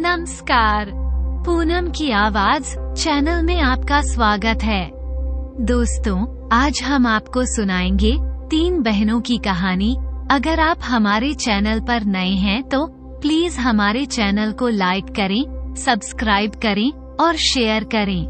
नमस्कार, पूनम की आवाज चैनल में आपका स्वागत है। दोस्तों, आज हम आपको सुनाएंगे 3 बहनों की कहानी। अगर आप हमारे चैनल पर नए हैं तो प्लीज हमारे चैनल को लाइक करें, सब्सक्राइब करें और शेयर करें।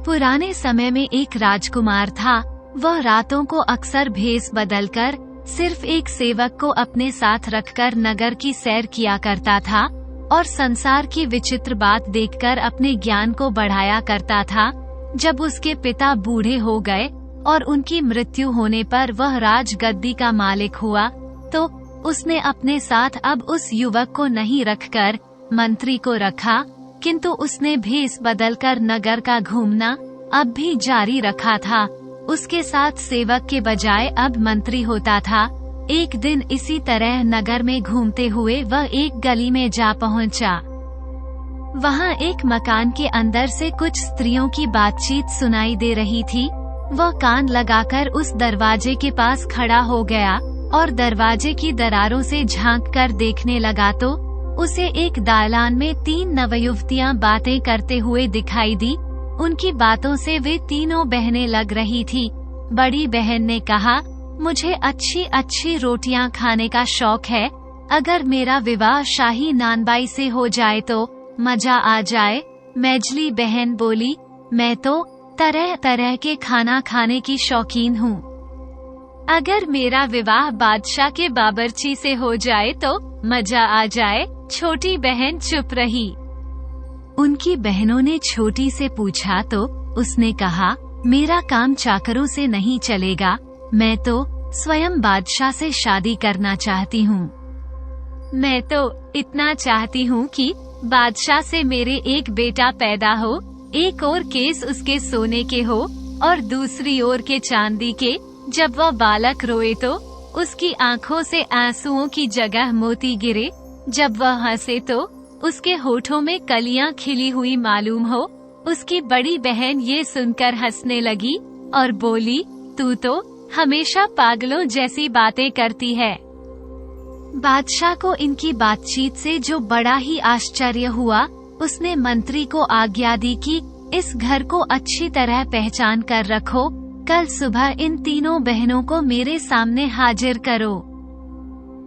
पुराने समय में एक राजकुमार था। वह रातों को अक्सर भेष बदलकर सिर्फ एक सेवक को अपने साथ रखकर नगर की सैर किया करता था और संसार की विचित्र बात देखकर अपने ज्ञान को बढ़ाया करता था। जब उसके पिता बूढ़े हो गए और उनकी मृत्यु होने पर वह राजगद्दी का मालिक हुआ, तो उसने अपने साथ अब उस युवक को नहीं रखकर मंत्री को रखा, किंतु उसने भेष बदलकर नगर का घूमना अब भी जारी रखा था। उसके साथ सेवक के बजाय अब मंत्री होता था। एक दिन इसी तरह नगर में घूमते हुए वह एक गली में जा पहुंचा। वहां एक मकान के अंदर से कुछ स्त्रियों की बातचीत सुनाई दे रही थी। वह कान लगाकर उस दरवाजे के पास खड़ा हो गया और दरवाजे की दरारों से झांक कर देखने लगा तो उसे एक दालान में 3 नवयुवतियां बातें करते हुए दिखाई दी। उनकी बातों से वे तीनों बहनें लग रही थी। बड़ी बहन ने कहा, मुझे अच्छी अच्छी रोटियां खाने का शौक है। अगर मेरा विवाह शाही नानबाई से हो जाए तो मजा आ जाए। मेजली बहन बोली, मैं तो तरह तरह के खाना खाने की शौकीन हूँ। अगर मेरा विवाह बादशाह के बावर्ची से हो जाए तो मजा आ जाए। छोटी बहन चुप रही। उनकी बहनों ने छोटी से पूछा तो उसने कहा, मेरा काम चाकरों से नहीं चलेगा। मैं तो स्वयं बादशाह से शादी करना चाहती हूँ। मैं तो इतना चाहती हूँ कि बादशाह से मेरे एक बेटा पैदा हो। एक और केस उसके सोने के हो और दूसरी ओर के चांदी के। जब वह बालक रोए तो उसकी आँखों से आंसुओं की जगह मोती गिरे। जब वह हंसे तो उसके होठों में कलियां खिली हुई मालूम हो। उसकी बड़ी बहन ये सुनकर हंसने लगी और बोली, तू तो हमेशा पागलों जैसी बातें करती है। बादशाह को इनकी बातचीत से जो बड़ा ही आश्चर्य हुआ, उसने मंत्री को आज्ञा दी कि इस घर को अच्छी तरह पहचान कर रखो। कल सुबह इन तीनों बहनों को मेरे सामने हाजिर करो।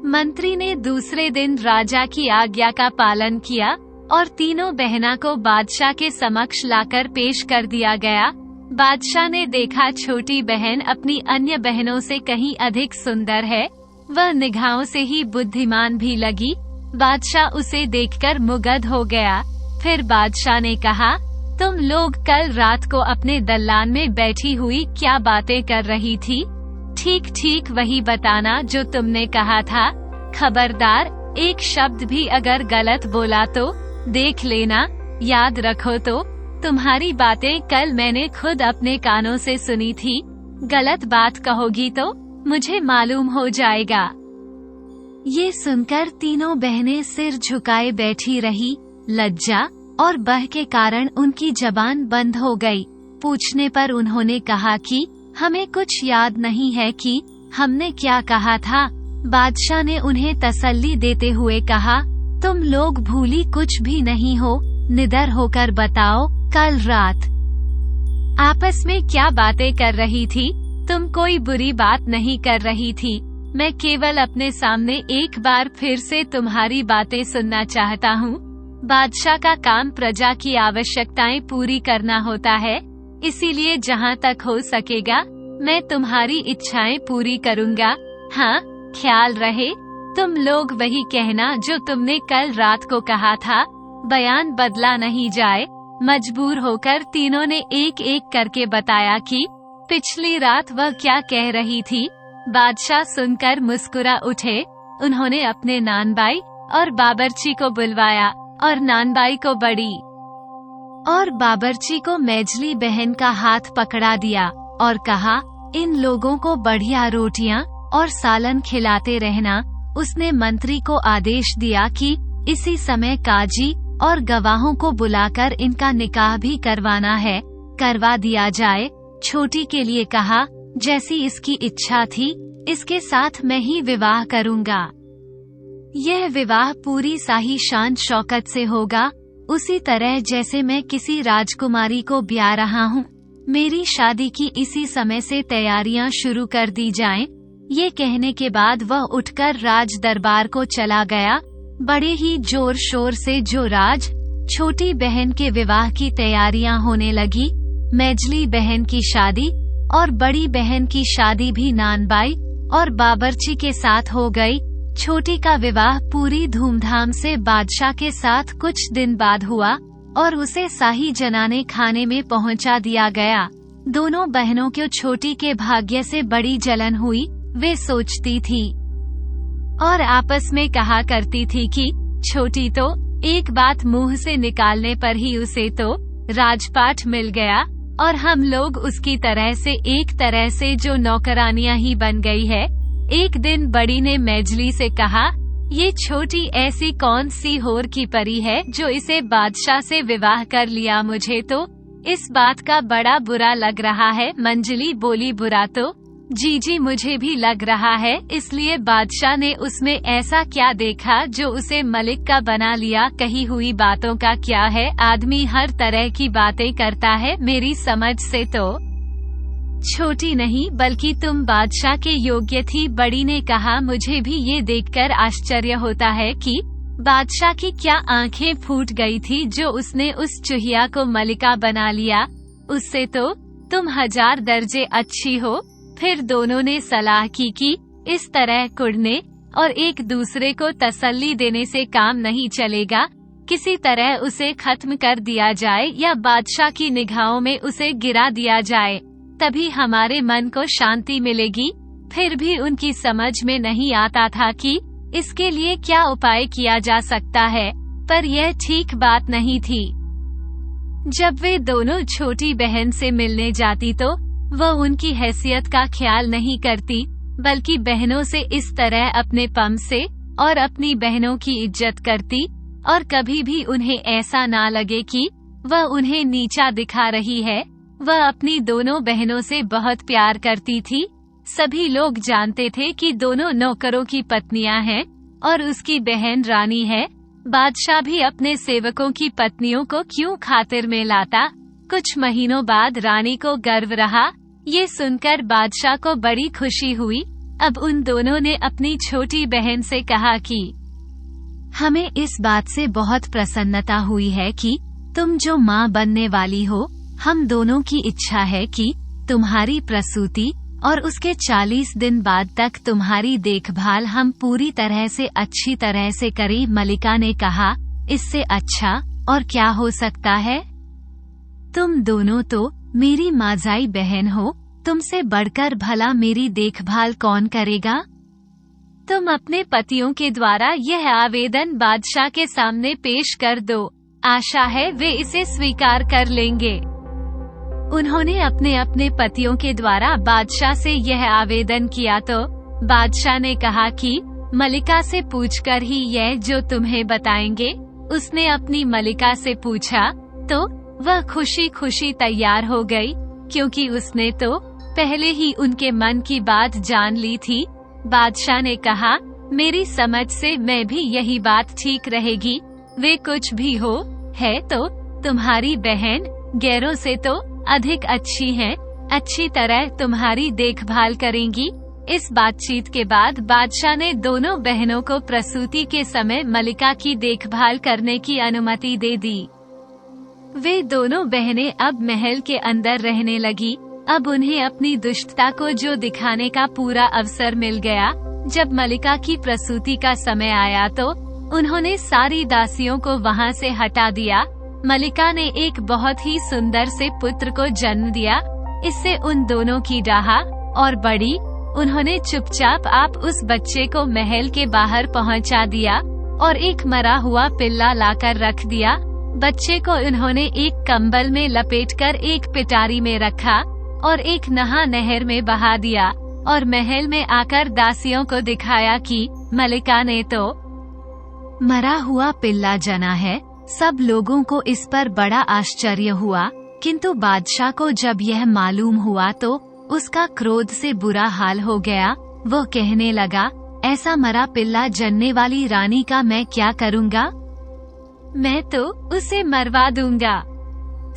मंत्री ने दूसरे दिन राजा की आज्ञा का पालन किया और तीनों बहना को बादशाह के समक्ष लाकर पेश कर दिया गया। बादशाह ने देखा छोटी बहन अपनी अन्य बहनों से कहीं अधिक सुंदर है। वह निगाहों से ही बुद्धिमान भी लगी। बादशाह उसे देखकर मुग्ध हो गया। फिर बादशाह ने कहा, तुम लोग कल रात को अपने दलान में बैठी हुई क्या बातें कर रही थी? ठीक ठीक वही बताना जो तुमने कहा था। खबरदार, एक शब्द भी अगर गलत बोला तो देख लेना। याद रखो तो तुम्हारी बातें कल मैंने खुद अपने कानों से सुनी थी। गलत बात कहोगी तो मुझे मालूम हो जाएगा। ये सुनकर तीनों बहनें सिर झुकाए बैठी रही। लज्जा और भय के कारण उनकी जबान बंद हो गई। पूछने पर उन्होंने कहा कि हमें कुछ याद नहीं है कि हमने क्या कहा था। बादशाह ने उन्हें तसल्ली देते हुए कहा, तुम लोग भूली कुछ भी नहीं हो। निडर होकर बताओ, कल रात आपस में क्या बातें कर रही थी? तुम कोई बुरी बात नहीं कर रही थी। मैं केवल अपने सामने एक बार फिर से तुम्हारी बातें सुनना चाहता हूँ। बादशाह का काम प्रजा की आवश्यकताएं पूरी करना होता है, इसीलिए जहाँ तक हो सकेगा मैं तुम्हारी इच्छाएं पूरी करूँगा। हाँ, ख्याल रहे, तुम लोग वही कहना जो तुमने कल रात को कहा था। बयान बदला नहीं जाए। मजबूर होकर तीनों ने एक एक करके बताया कि पिछली रात वह क्या कह रही थी। बादशाह सुनकर मुस्कुरा उठे। उन्होंने अपने नानबाई और बावर्ची को बुलवाया और नानबाई को बड़ी और बावर्ची को मेजली बहन का हाथ पकड़ा दिया और कहा, इन लोगों को बढ़िया रोटियां और सालन खिलाते रहना। उसने मंत्री को आदेश दिया कि इसी समय काजी और गवाहों को बुलाकर इनका निकाह भी करवाना है। करवा दिया जाए। छोटी के लिए कहा, जैसी इसकी इच्छा थी इसके साथ मैं ही विवाह करूंगा। यह विवाह पूरी शाही शान शौकत से होगा, उसी तरह जैसे मैं किसी राजकुमारी को ब्याह रहा हूँ। मेरी शादी की इसी समय से तैयारियां शुरू कर दी जाएं। ये कहने के बाद वह उठकर राज दरबार को चला गया। बड़े ही जोर शोर से जो राज छोटी बहन के विवाह की तैयारियां होने लगी। मेजली बहन की शादी और बड़ी बहन की शादी भी नानबाई और बाबरची के साथ हो गई। छोटी का विवाह पूरी धूमधाम से बादशाह के साथ कुछ दिन बाद हुआ और उसे शाही जनाने खाने में पहुंचा दिया गया। दोनों बहनों को छोटी के भाग्य से बड़ी जलन हुई। वे सोचती थी और आपस में कहा करती थी कि छोटी तो एक बात मुंह से निकालने पर ही उसे तो राजपाट मिल गया और हम लोग उसकी तरह से एक तरह से जो नौकरानियां ही बन गई है। एक दिन बड़ी ने मेजली से कहा, ये छोटी ऐसी कौन सी होर की परी है जो इसे बादशाह से विवाह कर लिया। मुझे तो इस बात का बड़ा बुरा लग रहा है। मंजली बोली, बुरा तो जी मुझे भी लग रहा है, इसलिए बादशाह ने उसमें ऐसा क्या देखा जो उसे मलिक का बना लिया। कही हुई बातों का क्या है, आदमी हर तरह की बातें करता है। मेरी समझ से तो छोटी नहीं बल्कि तुम बादशाह के योग्य थी। बड़ी ने कहा, मुझे भी ये देखकर आश्चर्य होता है कि बादशाह की क्या आंखें फूट गई थी जो उसने उस चुहिया को मलिका बना लिया। उससे तो तुम 1000 दर्जे अच्छी हो। फिर दोनों ने सलाह की कि इस तरह कुढ़ने और एक दूसरे को तसल्ली देने से काम नहीं चलेगा। किसी तरह उसे खत्म कर दिया जाए या बादशाह की निगाहों में उसे गिरा दिया जाए, तभी हमारे मन को शांति मिलेगी। फिर भी उनकी समझ में नहीं आता था कि इसके लिए क्या उपाय किया जा सकता है, पर यह ठीक बात नहीं थी। जब वे दोनों छोटी बहन से मिलने जाती तो वह उनकी हैसियत का ख्याल नहीं करती, बल्कि बहनों से इस तरह अपने पम से और अपनी बहनों की इज्जत करती और कभी भी उन्हें ऐसा ना लगे कि वह उन्हें नीचा दिखा रही है। वह अपनी दोनों बहनों से बहुत प्यार करती थी। सभी लोग जानते थे कि दोनों नौकरों की पत्नियां हैं और उसकी बहन रानी है। बादशाह भी अपने सेवकों की पत्नियों को क्यों खातिर में लाता। कुछ महीनों बाद रानी को गर्व रहा। ये सुनकर बादशाह को बड़ी खुशी हुई। अब उन दोनों ने अपनी छोटी बहन से कहा कि हमें इस बात से बहुत प्रसन्नता हुई है कि तुम जो माँ बनने वाली हो। हम दोनों की इच्छा है कि तुम्हारी प्रसूति और उसके 40 दिन बाद तक तुम्हारी देखभाल हम पूरी तरह से अच्छी तरह से करें। मलिका ने कहा, इससे अच्छा और क्या हो सकता है। तुम दोनों तो मेरी माजाई बहन हो, तुमसे बढ़कर भला मेरी देखभाल कौन करेगा। तुम अपने पतियों के द्वारा यह आवेदन बादशाह के सामने पेश कर दो। आशा है वे इसे स्वीकार कर लेंगे। उन्होंने अपने अपने पतियों के द्वारा बादशाह से यह आवेदन किया तो बादशाह ने कहा कि मलिका से पूछकर ही यह जो तुम्हें बताएंगे। उसने अपनी मलिका से पूछा तो वह खुशी खुशी तैयार हो गई, क्योंकि उसने तो पहले ही उनके मन की बात जान ली थी। बादशाह ने कहा, मेरी समझ से मैं भी यही बात ठीक रहेगी। वे कुछ भी हो है तो तुम्हारी बहन गैरों से तो अधिक अच्छी हैं, अच्छी तरह तुम्हारी देखभाल करेंगी। इस बातचीत के बाद बादशाह ने दोनों बहनों को प्रसूति के समय मलिका की देखभाल करने की अनुमति दे दी। वे दोनों बहनें अब महल के अंदर रहने लगी। अब उन्हें अपनी दुष्टता को जो दिखाने का पूरा अवसर मिल गया। जब मलिका की प्रसूति का समय आया तो उन्होंने सारी दासियों को वहां से हटा दिया। मलिका ने एक बहुत ही सुंदर से पुत्र को जन्म दिया। इससे उन दोनों की राह और बढ़ी। उन्होंने चुपचाप आप उस बच्चे को महल के बाहर पहुंचा दिया और एक मरा हुआ पिल्ला लाकर रख दिया। बच्चे को उन्होंने एक कंबल में लपेटकर एक पिटारी में रखा और एक नहर में बहा दिया और महल में आकर दासियों को दिखाया कि मलिका ने तो मरा हुआ पिल्ला जना है। सब लोगों को इस पर बड़ा आश्चर्य हुआ, किंतु बादशाह को जब यह मालूम हुआ तो उसका क्रोध से बुरा हाल हो गया। वो कहने लगा, ऐसा मरा पिल्ला जनने वाली रानी का मैं क्या करूँगा? मैं तो उसे मरवा दूंगा।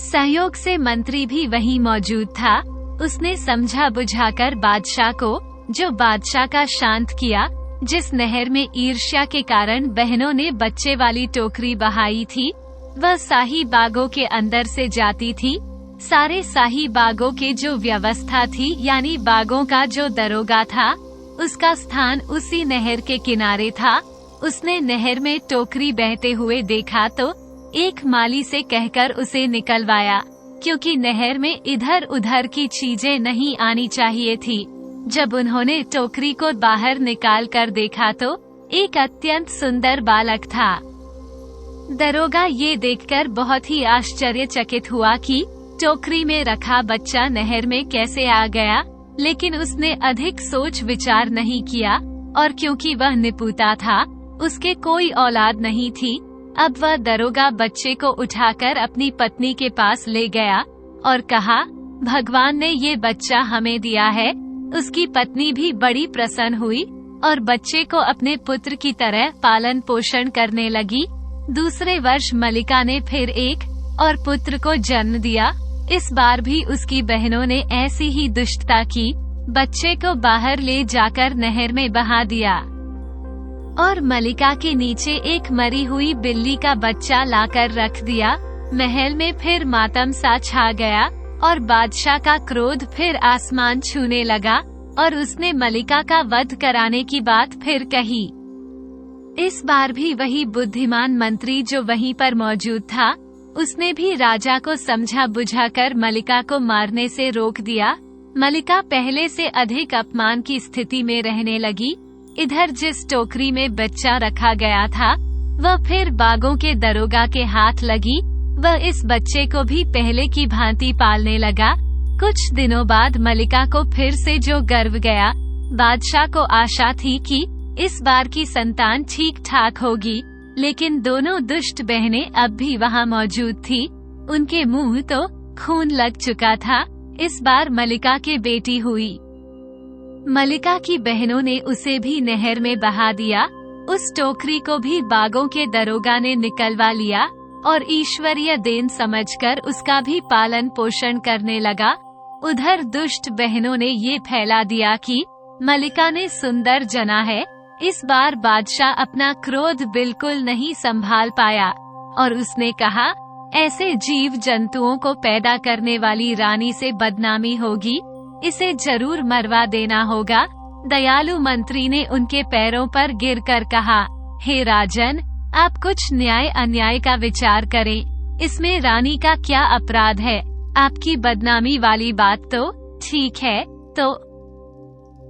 सहयोग से मंत्री भी वहीं मौजूद था। उसने समझा बुझाकर बादशाह को, जो बादशाह का शांत किया। जिस नहर में ईर्ष्या के कारण बहनों ने बच्चे वाली टोकरी बहाई थी, वह शाही बागों के अंदर से जाती थी। सारे शाही बागों के जो व्यवस्था थी, यानी बागों का जो दरोगा था, उसका स्थान उसी नहर के किनारे था। उसने नहर में टोकरी बहते हुए देखा तो एक माली से कहकर उसे निकलवाया, क्योंकि नहर में इधर उधर की चीजें नहीं आनी चाहिए थी। जब उन्होंने टोकरी को बाहर निकाल कर देखा तो एक अत्यंत सुंदर बालक था। दरोगा ये देखकर बहुत ही आश्चर्यचकित हुआ कि टोकरी में रखा बच्चा नहर में कैसे आ गया, लेकिन उसने अधिक सोच विचार नहीं किया, और क्योंकि वह निपुता था, उसके कोई औलाद नहीं थी। अब वह दरोगा बच्चे को उठाकर अपनी पत्नी के पास ले गया और कहा, भगवान ने ये बच्चा हमें दिया है। उसकी पत्नी भी बड़ी प्रसन्न हुई और बच्चे को अपने पुत्र की तरह पालन पोषण करने लगी। दूसरे वर्ष मलिका ने फिर एक और पुत्र को जन्म दिया। इस बार भी उसकी बहनों ने ऐसी ही दुष्टता की, बच्चे को बाहर ले जाकर नहर में बहा दिया और मलिका के नीचे एक मरी हुई बिल्ली का बच्चा लाकर रख दिया। महल में फिर मातम सा छा गया और बादशाह का क्रोध फिर आसमान छूने लगा और उसने मलिका का वध कराने की बात फिर कही। इस बार भी वही बुद्धिमान मंत्री जो वहीं पर मौजूद था, उसने भी राजा को समझा बुझाकर मलिका को मारने से रोक दिया। मलिका पहले से अधिक अपमान की स्थिति में रहने लगी। इधर जिस टोकरी में बच्चा रखा गया था, वह फिर बागों के दरोगा के हाथ लगी। वह इस बच्चे को भी पहले की भांति पालने लगा। कुछ दिनों बाद मलिका को फिर से जो गर्व गया। बादशाह को आशा थी कि इस बार की संतान ठीक ठाक होगी, लेकिन दोनों दुष्ट बहनें अब भी वहाँ मौजूद थी। उनके मुंह तो खून लग चुका था। इस बार मलिका की बेटी हुई। मलिका की बहनों ने उसे भी नहर में बहा दिया। उस टोकरी को भी बागों के दरोगा ने निकलवा लिया और ईश्वरीय देन समझकर उसका भी पालन पोषण करने लगा। उधर दुष्ट बहनों ने ये फैला दिया कि मलिका ने सुंदर जना है। इस बार बादशाह अपना क्रोध बिल्कुल नहीं संभाल पाया और उसने कहा, ऐसे जीव जंतुओं को पैदा करने वाली रानी से बदनामी होगी, इसे जरूर मरवा देना होगा। दयालु मंत्री ने उनके पैरों पर गिरकर कहा, हे राजन, आप कुछ न्याय अन्याय का विचार करें। इसमें रानी का क्या अपराध है? आपकी बदनामी वाली बात तो ठीक है, तो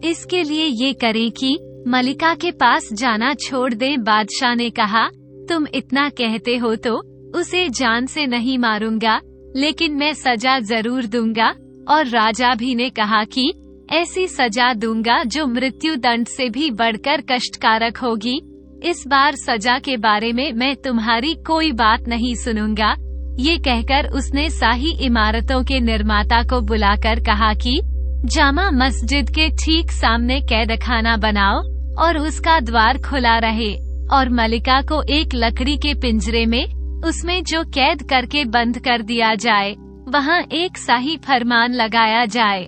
इसके लिए ये करें कि मलिका के पास जाना छोड़ दें। बादशाह ने कहा, तुम इतना कहते हो तो उसे जान से नहीं मारूंगा, लेकिन मैं सजा जरूर दूंगा। और राजा भी ने कहा कि ऐसी सजा दूंगा जो मृत्यु दंड से भी बढ़कर कष्टकारक होगी। इस बार सजा के बारे में मैं तुम्हारी कोई बात नहीं सुनूंगा। ये कहकर उसने शाही इमारतों के निर्माता को बुलाकर कहा कि जामा मस्जिद के ठीक सामने कैदखाना बनाओ और उसका द्वार खुला रहे, और मलिका को एक लकड़ी के पिंजरे में उसमें जो कैद करके बंद कर दिया जाए, वहाँ एक शाही फरमान लगाया जाए,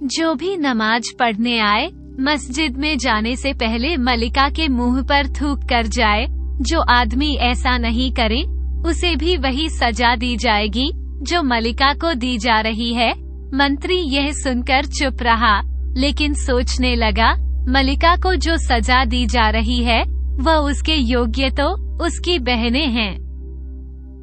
जो भी नमाज पढ़ने आए मस्जिद में जाने से पहले मलिका के मुंह पर थूक कर जाए। जो आदमी ऐसा नहीं करे उसे भी वही सजा दी जाएगी जो मलिका को दी जा रही है। मंत्री यह सुनकर चुप रहा, लेकिन सोचने लगा, मलिका को जो सजा दी जा रही है वह उसके योग्य तो उसकी बहनें हैं।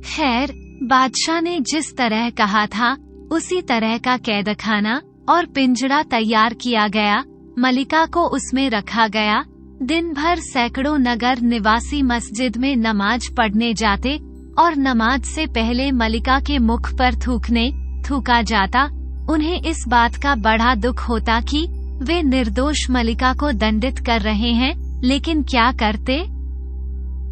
खैर, बादशाह ने जिस तरह कहा था उसी तरह का कैदखाना और पिंजरा तैयार किया गया। मलिका को उसमें रखा गया। दिन भर सैकड़ों नगर निवासी मस्जिद में नमाज पढ़ने जाते और नमाज से पहले मलिका के मुख पर थूका जाता। उन्हें इस बात का बड़ा दुख होता कि वे निर्दोष मलिका को दंडित कर रहे हैं, लेकिन क्या करते?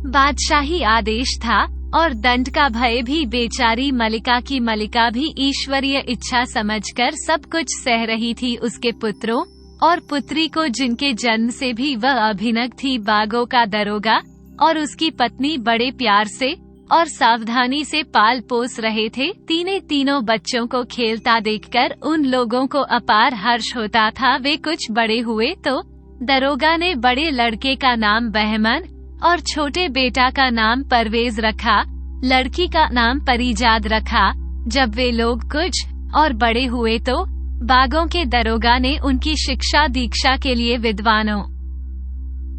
बादशाही आदेश था और दंड का भय भी। बेचारी मलिका भी ईश्वरीय इच्छा समझकर सब कुछ सह रही थी उसके पुत्रों और पुत्री को जिनके जन्म से भी वह अभिनव थी बागों का दरोगा और उसकी पत्नी बड़े प्यार से और सावधानी से पाल पोस रहे थे। तीनों बच्चों को खेलता देखकर उन लोगों को अपार हर्ष होता था। वे कुछ बड़े हुए तो दरोगा ने बड़े लड़के का नाम बहमन और छोटे बेटा का नाम परवेज रखा, लड़की का नाम परिजाद रखा। जब वे लोग कुछ और बड़े हुए तो बागों के दरोगा ने उनकी शिक्षा दीक्षा के लिए विद्वानों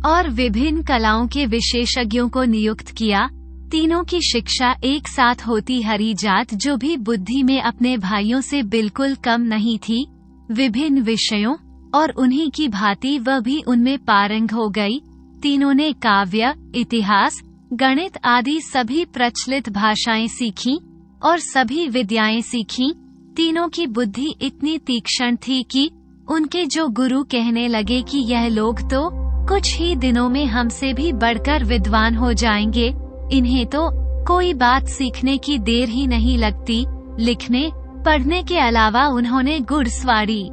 और विभिन्न कलाओं के विशेषज्ञों को नियुक्त किया। तीनों की शिक्षा एक साथ होती। हरिजात जो भी बुद्धि में अपने भाइयों से बिल्कुल कम नहीं थी, विभिन्न विषयों और उन्हीं की भांति वह भी उनमें पारंग हो गई। तीनों ने काव्य, इतिहास, गणित आदि सभी प्रचलित भाषाएं सीखीं और सभी विद्याएं सीखीं। तीनों की बुद्धि इतनी तीक्ष्ण थी कि उनके जो गुरु कहने लगे कि यह लोग तो कुछ ही दिनों में हमसे भी बढ़कर विद्वान हो जाएंगे, इन्हें तो कोई बात सीखने की देर ही नहीं लगती। लिखने पढ़ने के अलावा उन्होंने घुड़सवारी,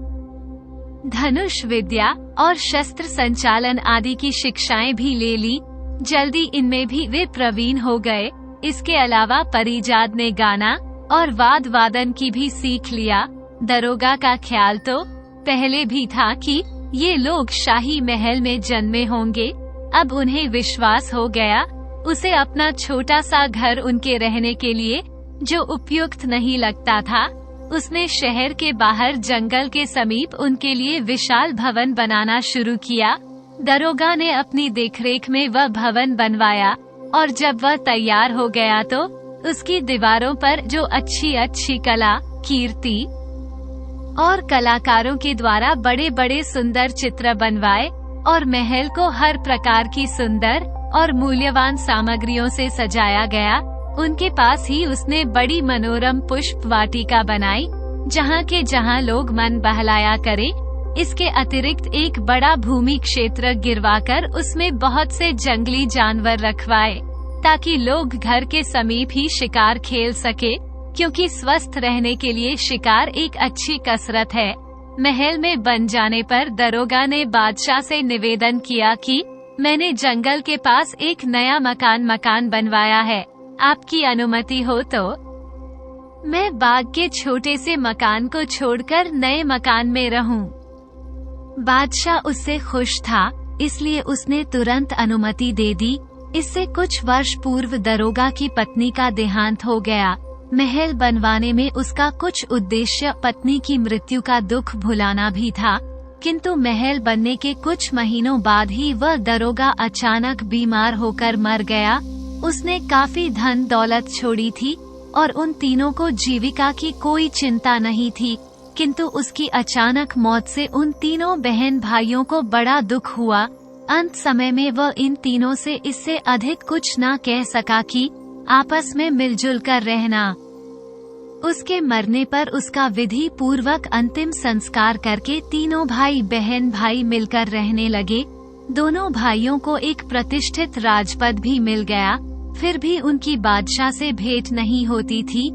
धनुष विद्या और शस्त्र संचालन आदि की शिक्षाएं भी ले ली। जल्दी इनमें भी वे प्रवीण हो गए। इसके अलावा परिजाद ने गाना और वाद वादन की भी सीख लिया। दरोगा का ख्याल तो पहले भी था कि ये लोग शाही महल में जन्मे होंगे। अब उन्हें विश्वास हो गया। उसे अपना छोटा सा घर उनके रहने के लिए जो उपयुक्त नहीं लगता था, उसने शहर के बाहर जंगल के समीप उनके लिए विशाल भवन बनाना शुरू किया। दरोगा ने अपनी देखरेख में वह भवन बनवाया और जब वह तैयार हो गया तो उसकी दीवारों पर जो अच्छी कला, कीर्ति और कलाकारों के द्वारा बड़े बड़े सुंदर चित्र बनवाए और महल को हर प्रकार की सुंदर और मूल्यवान सामग्रियों से सजाया गया। उनके पास ही उसने बड़ी मनोरम पुष्प वाटिका बनाई, जहाँ लोग मन बहलाया करें। इसके अतिरिक्त एक बड़ा भूमि क्षेत्र गिरवाकर उसमें बहुत से जंगली जानवर रखवाए, ताकि लोग घर के समीप ही शिकार खेल सके, क्योंकि स्वस्थ रहने के लिए शिकार एक अच्छी कसरत है। महल में बन जाने पर दरोगा ने बादशाह से निवेदन किया कि मैंने जंगल के पास एक नया मकान बनवाया है, आपकी अनुमति हो तो मैं बाग के छोटे से मकान को छोड़कर नए मकान में रहूं। बादशाह उससे खुश था, इसलिए उसने तुरंत अनुमति दे दी। इससे कुछ वर्ष पूर्व दरोगा की पत्नी का देहांत हो गया। महल बनवाने में उसका कुछ उद्देश्य पत्नी की मृत्यु का दुख भुलाना भी था, किंतु महल बनने के कुछ महीनों बाद ही वह दरोगा अचानक बीमार होकर मर गया। उसने काफी धन दौलत छोड़ी थी और उन तीनों को जीविका की कोई चिंता नहीं थी, किंतु उसकी अचानक मौत से उन तीनों बहन भाइयों को बड़ा दुख हुआ। अंत समय में वह इन तीनों से इससे अधिक कुछ न कह सका कि आपस में मिलजुल कर रहना। उसके मरने पर उसका विधि पूर्वक अंतिम संस्कार करके तीनों भाई मिलकर रहने लगे। दोनों भाइयों को एक प्रतिष्ठित राजपद भी मिल गया, फिर भी उनकी बादशाह से भेंट नहीं होती थी।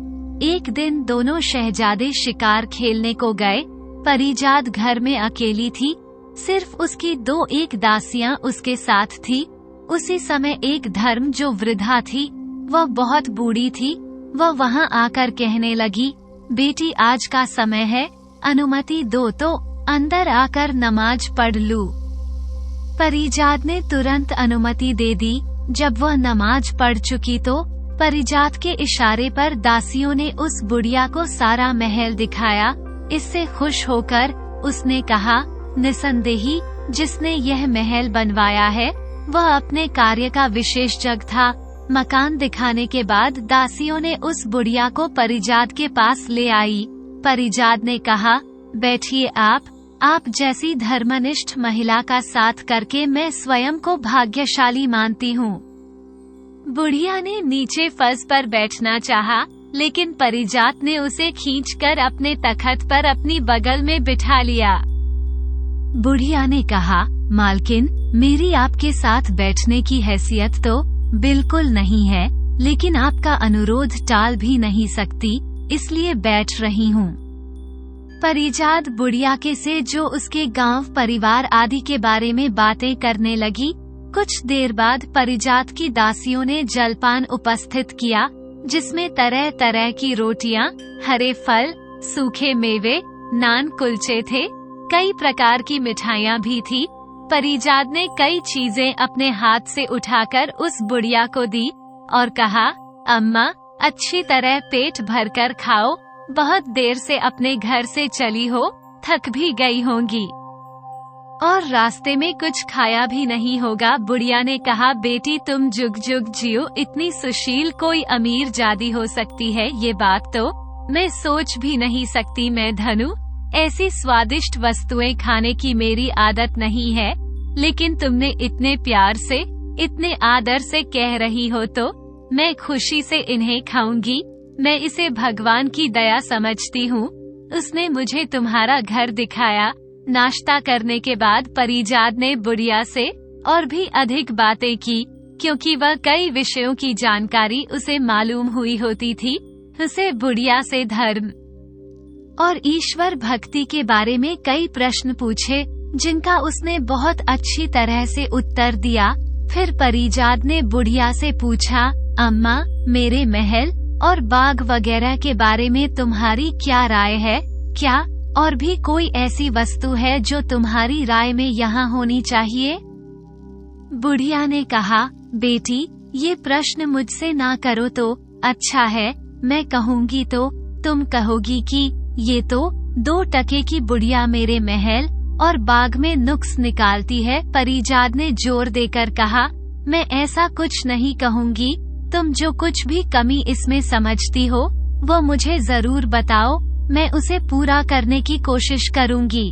एक दिन दोनों शहजादे शिकार खेलने को गए। परिजाद घर में अकेली थी, सिर्फ उसकी एक दासियां उसके साथ थी। उसी समय एक धर्म जो वृद्धा थी, वह बहुत बूढ़ी थी, वह वहां आकर कहने लगी, बेटी आज का समय है, अनुमति दो तो अंदर आकर नमाज पढ़ लूं। परिजाद ने तुरंत अनुमति दे दी। जब वह नमाज पढ़ चुकी तो परिजाद के इशारे पर दासियों ने उस बुढ़िया को सारा महल दिखाया। इससे खुश होकर उसने कहा, निसंदेही जिसने यह महल बनवाया है वह अपने कार्य का विशेषज्ञ था। मकान दिखाने के बाद दासियों ने उस बुढ़िया को परिजाद के पास ले आई। परिजाद ने कहा, बैठिए आप जैसी धर्मनिष्ठ महिला का साथ करके मैं स्वयं को भाग्यशाली मानती हूँ। बुढ़िया ने नीचे फर्श पर बैठना चाहा, लेकिन परिजात ने उसे खींचकर अपने तख्त पर अपनी बगल में बिठा लिया। बुढ़िया ने कहा, मालकिन मेरी आपके साथ बैठने की हैसियत तो बिल्कुल नहीं है, लेकिन आपका अनुरोध टाल भी नहीं सकती, इसलिए बैठ रही हूँ। परिजात बुढ़िया के से जो उसके गांव परिवार आदि के बारे में बातें करने लगी। कुछ देर बाद परिजात की दासियों ने जलपान उपस्थित किया, जिसमें तरह तरह की रोटियां, हरे फल, सूखे मेवे, नान, कुलचे थे। कई प्रकार की मिठाइयाँ भी थी। परिजात ने कई चीजें अपने हाथ से उठाकर उस बुढ़िया को दी और कहा, अम्मा, अच्छी तरह पेट भरकर खाओ, बहुत देर से अपने घर से चली हो, थक भी गई होंगी और रास्ते में कुछ खाया भी नहीं होगा। बुढ़िया ने कहा, बेटी तुम जुग जुग जियो, इतनी सुशील कोई अमीर जादी हो सकती है, ये बात तो मैं सोच भी नहीं सकती। मैं धनु, ऐसी स्वादिष्ट वस्तुएं खाने की मेरी आदत नहीं है, लेकिन तुमने इतने प्यार से, इतने आदर से कह रही हो तो मैं खुशी से इन्हें खाऊंगी। मैं इसे भगवान की दया समझती हूँ। उसने मुझे तुम्हारा घर दिखाया। नाश्ता करने के बाद परिजात ने बुढ़िया से और भी अधिक बातें की, क्योंकि वह कई विषयों की जानकारी उसे मालूम हुई होती थी। उसे बुढ़िया से धर्म और ईश्वर भक्ति के बारे में कई प्रश्न पूछे, जिनका उसने बहुत अच्छी तरह से उत्तर दिया। फिर परिजात ने बुढ़िया से पूछा, अम्मा, मेरे महल और बाग वगैरह के बारे में तुम्हारी क्या राय है? क्या और भी कोई ऐसी वस्तु है जो तुम्हारी राय में यहाँ होनी चाहिए? बुढ़िया ने कहा, बेटी, ये प्रश्न मुझसे ना करो तो अच्छा है। मैं कहूँगी तो तुम कहोगी कि ये तो 2 टके की बुढ़िया मेरे महल और बाग में नुक्स निकालती है। परिजात ने जोर देकर कहा, मैं ऐसा कुछ नहीं कहूँगी। तुम जो कुछ भी कमी इसमें समझती हो वो मुझे जरूर बताओ, मैं उसे पूरा करने की कोशिश करूँगी।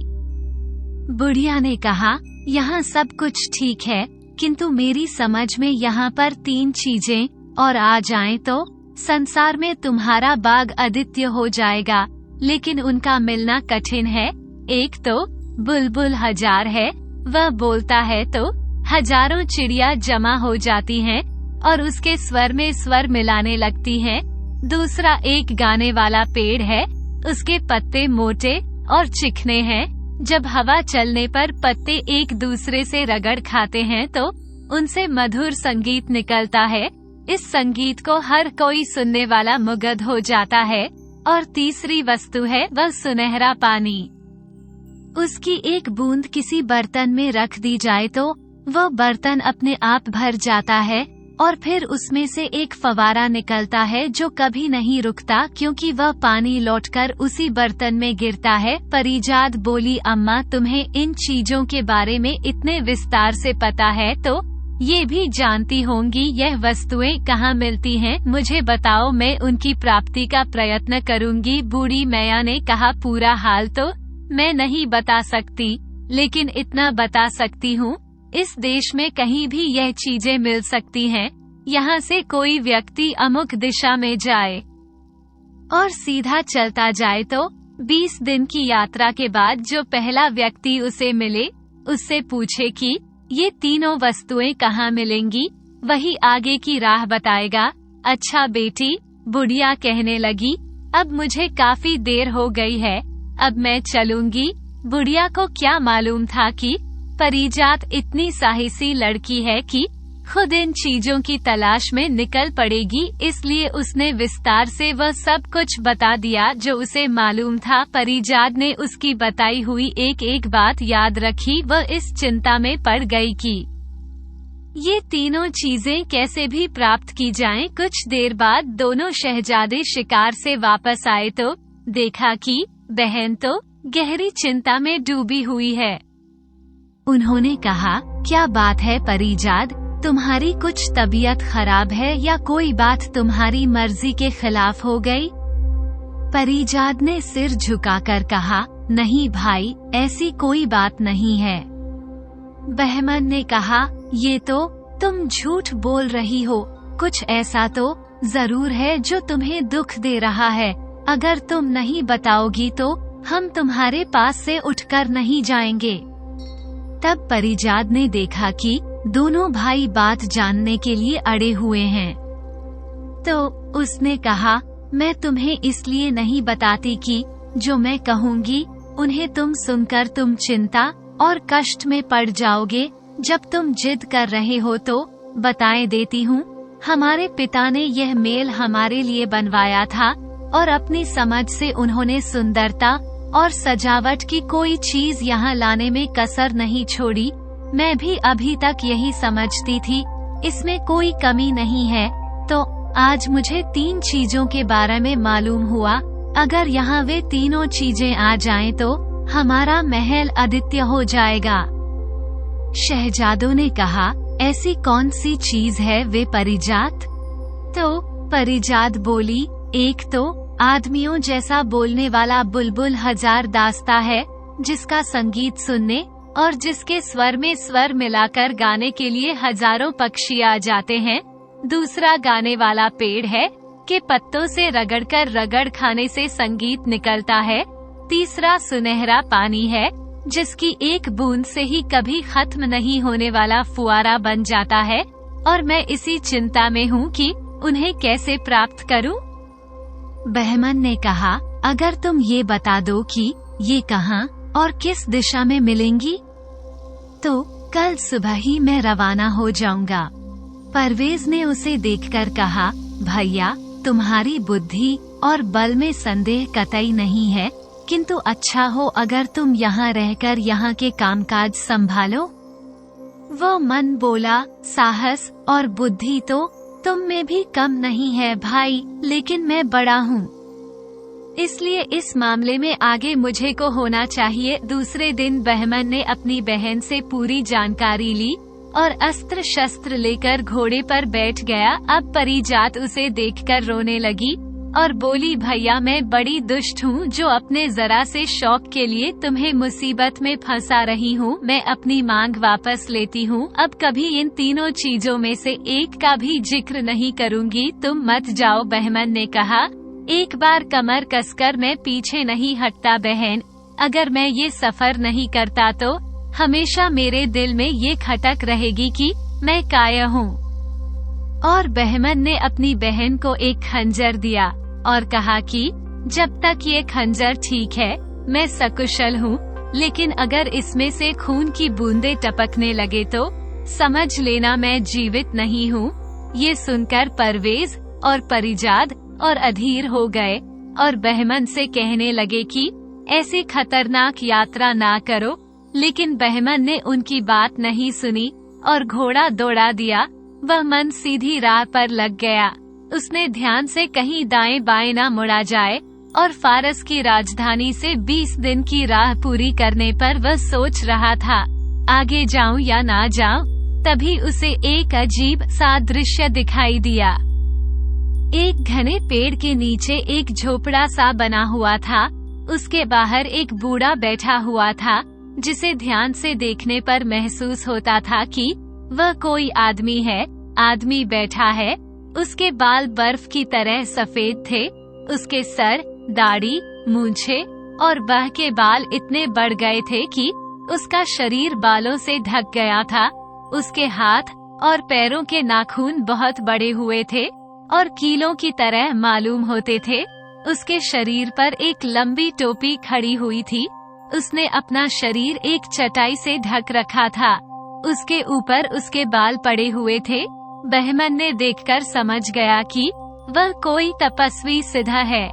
बुढ़िया ने कहा, यहाँ सब कुछ ठीक है, किंतु मेरी समझ में यहाँ पर 3 चीजें और आ जाएं तो संसार में तुम्हारा बाग अद्वितीय हो जाएगा, लेकिन उनका मिलना कठिन है। एक तो बुलबुल हजार है, वह बोलता है तो हजारों चिड़िया जमा हो जाती हैं और उसके स्वर में स्वर मिलाने लगती हैं। दूसरा एक गाने वाला पेड़ है, उसके पत्ते मोटे और चिकने हैं। जब हवा चलने पर पत्ते एक दूसरे से रगड़ खाते हैं तो उनसे मधुर संगीत निकलता है। इस संगीत को हर कोई सुनने वाला मुग्ध हो जाता है। और तीसरी वस्तु है वह सुनहरा पानी। उसकी एक बूंद किसी बर्तन में रख दी जाए तो वह बर्तन अपने आप भर जाता है और फिर उसमें से एक फवारा निकलता है जो कभी नहीं रुकता, क्योंकि वह पानी लौटकर उसी बर्तन में गिरता है। परिजात बोली, अम्मा, तुम्हें इन चीजों के बारे में इतने विस्तार से पता है तो ये भी जानती होंगी यह वस्तुएं कहाँ मिलती हैं। मुझे बताओ, मैं उनकी प्राप्ति का प्रयत्न करूंगी। बूढ़ी मैया ने कहा, पूरा हाल तो मैं नहीं बता सकती, लेकिन इतना बता सकती हूँ, इस देश में कहीं भी यह चीजें मिल सकती हैं। यहाँ से कोई व्यक्ति अमुक दिशा में जाए और सीधा चलता जाए तो 20 दिन की यात्रा के बाद जो पहला व्यक्ति उसे मिले उससे पूछे कि ये तीनों वस्तुएं कहाँ मिलेंगी, वही आगे की राह बताएगा। अच्छा बेटी, बुढ़िया कहने लगी, अब मुझे काफी देर हो गई है, अब मैं चलूंगी। बुढ़िया को क्या मालूम था कि परिजात इतनी साहसी लड़की है कि खुद इन चीजों की तलाश में निकल पड़ेगी, इसलिए उसने विस्तार से वह सब कुछ बता दिया जो उसे मालूम था। परिजात ने उसकी बताई हुई एक एक बात याद रखी। वह इस चिंता में पड़ गई कि ये तीनों चीजें कैसे भी प्राप्त की जाएं। कुछ देर बाद दोनों शहजादे शिकार से वापस आए तो देखा कि बहन तो गहरी चिंता में डूबी हुई है। उन्होंने कहा, क्या बात है परिजात, तुम्हारी कुछ तबीयत खराब है या कोई बात तुम्हारी मर्जी के खिलाफ हो गई? परिजात ने सिर झुकाकर कहा, नहीं भाई, ऐसी कोई बात नहीं है। बहमन ने कहा, ये तो तुम झूठ बोल रही हो, कुछ ऐसा तो जरूर है जो तुम्हें दुख दे रहा है। अगर तुम नहीं बताओगी तो हम तुम्हारे पास से उठकर नहीं जाएंगे। तब परिजात ने देखा कि दोनों भाई बात जानने के लिए अड़े हुए हैं, तो उसने कहा, मैं तुम्हें इसलिए नहीं बताती कि जो मैं कहूँगी उन्हें तुम सुनकर तुम चिंता और कष्ट में पड़ जाओगे। जब तुम जिद कर रहे हो तो बताए देती हूँ, हमारे पिता ने यह मेल हमारे लिए बनवाया था और अपनी समझ से उन्होंने सुंदरता और सजावट की कोई चीज यहाँ लाने में कसर नहीं छोड़ी। मैं भी अभी तक यही समझती थी, इसमें कोई कमी नहीं है। तो आज मुझे 3 चीजों के बारे में मालूम हुआ। अगर यहाँ वे तीनों चीजें आ जाएं तो हमारा महल अद्वितीय हो जाएगा। शहजादों ने कहा, ऐसी कौन सी चीज है वे परिजात? तो परिजात बोली, एक तो आदमियों जैसा बोलने वाला बुलबुल हजार दास्ता है, जिसका संगीत सुनने और जिसके स्वर में स्वर मिलाकर गाने के लिए हजारों पक्षी आ जाते हैं। दूसरा गाने वाला पेड़ है कि पत्तों से रगड़कर रगड़ खाने से संगीत निकलता है। तीसरा सुनहरा पानी है, जिसकी एक बूंद से ही कभी खत्म नहीं होने वाला फुआरा बन जाता है, और मैं इसी चिंता में हूँ कि उन्हें कैसे प्राप्त करूँ। बहमन ने कहा, अगर तुम ये बता दो कि ये कहाँ और किस दिशा में मिलेंगी, तो कल सुबह ही मैं रवाना हो जाऊंगा। परवेज ने उसे देखकर कहा, भैया तुम्हारी बुद्धि और बल में संदेह कतई नहीं है, किंतु अच्छा हो अगर तुम यहाँ रहकर यहाँ के कामकाज संभालो। वो मन बोला, साहस और बुद्धि तो तुम में भी कम नहीं है भाई, लेकिन मैं बड़ा हूँ, इसलिए इस मामले में आगे मुझे को होना चाहिए। दूसरे दिन बहमन ने अपनी बहन से पूरी जानकारी ली और अस्त्र शस्त्र लेकर घोड़े पर बैठ गया। अब परिजात उसे देखकर रोने लगी और बोली, भैया मैं बड़ी दुष्ट हूँ जो अपने जरा से शौक के लिए तुम्हें मुसीबत में फंसा रही हूँ। मैं अपनी मांग वापस लेती हूँ, अब कभी इन तीनों चीजों में से एक का भी जिक्र नहीं करूँगी। तुम मत जाओ, बहमन ने कहा। एक बार कमर कसकर मैं पीछे नहीं हटता बहन, अगर मैं ये सफर नहीं करता तो हमेशा मेरे दिल में ये खटक रहेगी कि मैं काया हूँ। और बहमन ने अपनी बहन को एक खंजर दिया और कहा कि जब तक ये खंजर ठीक है मैं सकुशल हूँ, लेकिन अगर इसमें से खून की बूंदें टपकने लगे तो समझ लेना मैं जीवित नहीं हूँ। ये सुनकर परवेज और परिजात और अधीर हो गए और बहमन से कहने लगे कि ऐसी खतरनाक यात्रा ना करो, लेकिन बहमन ने उनकी बात नहीं सुनी और घोड़ा दौड़ा दिया। वह मन सीधी राह पर लग गया। उसने ध्यान से कहीं दाएं बाएं न मुड़ा जाए और फारस की राजधानी से 20 दिन की राह पूरी करने पर वह सोच रहा था, आगे जाऊं या ना जाऊं। तभी उसे एक अजीब सा दृश्य दिखाई दिया। एक घने पेड़ के नीचे एक झोपड़ा सा बना हुआ था। उसके बाहर एक बूढ़ा बैठा हुआ था, जिसे ध्यान से देखने पर महसूस होता था कि वह कोई आदमी है। आदमी बैठा है, उसके बाल बर्फ की तरह सफेद थे। उसके सर, दाढ़ी, मूंछे और बाह के बाल इतने बढ़ गए थे कि उसका शरीर बालों से ढक गया था। उसके हाथ और पैरों के नाखून बहुत बड़े हुए थे और कीलों की तरह मालूम होते थे। उसके शरीर पर एक लंबी टोपी खड़ी हुई थी। उसने अपना शरीर एक चटाई से ढक रखा था। उसके ऊपर उसके बाल पड़े हुए थे। बहमन ने देखकर समझ गया कि वह कोई तपस्वी सिद्ध है,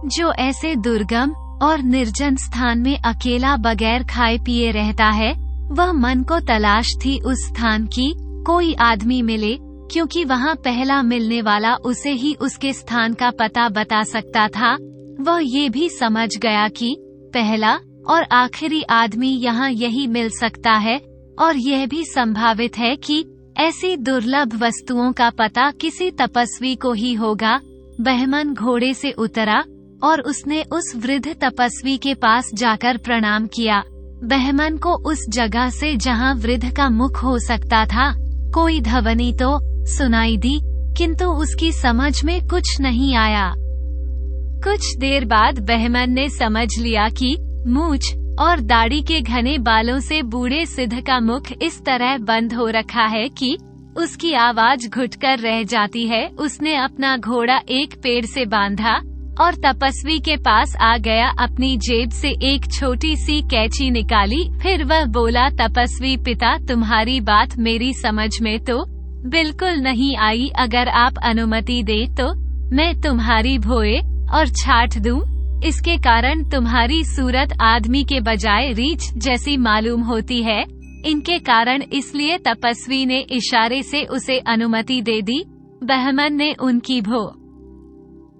जो ऐसे दुर्गम और निर्जन स्थान में अकेला बगैर खाए पिए रहता है। वह मन को तलाश थी उस स्थान की, कोई आदमी मिले, क्योंकि वहाँ पहला मिलने वाला उसे ही उसके स्थान का पता बता सकता था। वह ये भी समझ गया कि पहला और आखिरी आदमी यहाँ यही मिल सकता है, और यह भी संभावित है कि ऐसी दुर्लभ वस्तुओं का पता किसी तपस्वी को ही होगा। बहमन घोड़े से उतरा और उसने उस वृद्ध तपस्वी के पास जाकर प्रणाम किया। बहमन को उस जगह से जहाँ वृद्ध का मुख हो सकता था कोई ध्वनि तो सुनाई दी, किंतु उसकी समझ में कुछ नहीं आया। कुछ देर बाद बहमन ने समझ लिया कि मूंछ और दाढ़ी के घने बालों से बूढ़े सिद्ध का मुख इस तरह बंद हो रखा है कि उसकी आवाज घुटकर रह जाती है। उसने अपना घोड़ा एक पेड़ से बांधा और तपस्वी के पास आ गया, अपनी जेब से एक छोटी सी कैंची निकाली। फिर वह बोला, तपस्वी पिता, तुम्हारी बात मेरी समझ में तो बिल्कुल नहीं आई। अगर आप अनुमति दे तो मैं तुम्हारी भोए और छाट दूं। इसके कारण तुम्हारी सूरत आदमी के बजाय रीछ जैसी मालूम होती है। इनके कारण इसलिए तपस्वी ने इशारे से उसे अनुमति दे दी। बहमन ने उनकी भो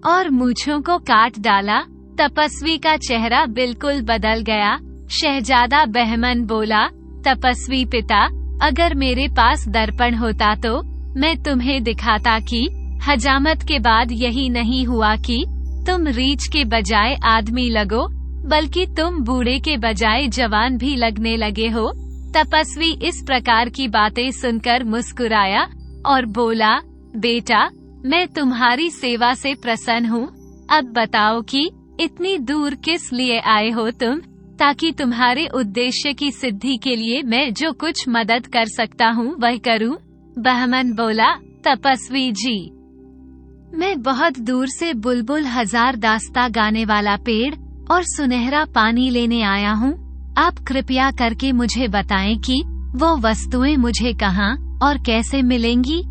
और मूंछों को काट डाला। तपस्वी का चेहरा बिल्कुल बदल गया। शहजादा बहमन बोला, तपस्वी पिता, अगर मेरे पास दर्पण होता तो मैं तुम्हें दिखाता कि हजामत के बाद यही नहीं हुआ कि तुम रीछ के बजाय आदमी लगो, बल्कि तुम बूढ़े के बजाय जवान भी लगने लगे हो। तपस्वी इस प्रकार की बातें सुनकर मुस्कुराया और बोला, बेटा, मैं तुम्हारी सेवा से प्रसन्न हूँ। अब बताओ कि इतनी दूर किस लिए आए हो तुम? ताकि तुम्हारे उद्देश्य की सिद्धि के लिए मैं जो कुछ मदद कर सकता हूँ वह करूँ। बहमन बोला, तपस्वी जी, मैं बहुत दूर से बुलबुल हजार दास्ता गाने वाला पेड़ और सुनहरा पानी लेने आया हूँ। आप कृपया करके मुझे बताएं कि वो वस्तुएं मुझे कहाँ और कैसे मिलेंगी।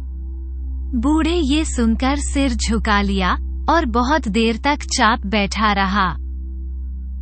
बूढ़े ये सुनकर सिर झुका लिया और बहुत देर तक चाप बैठा रहा।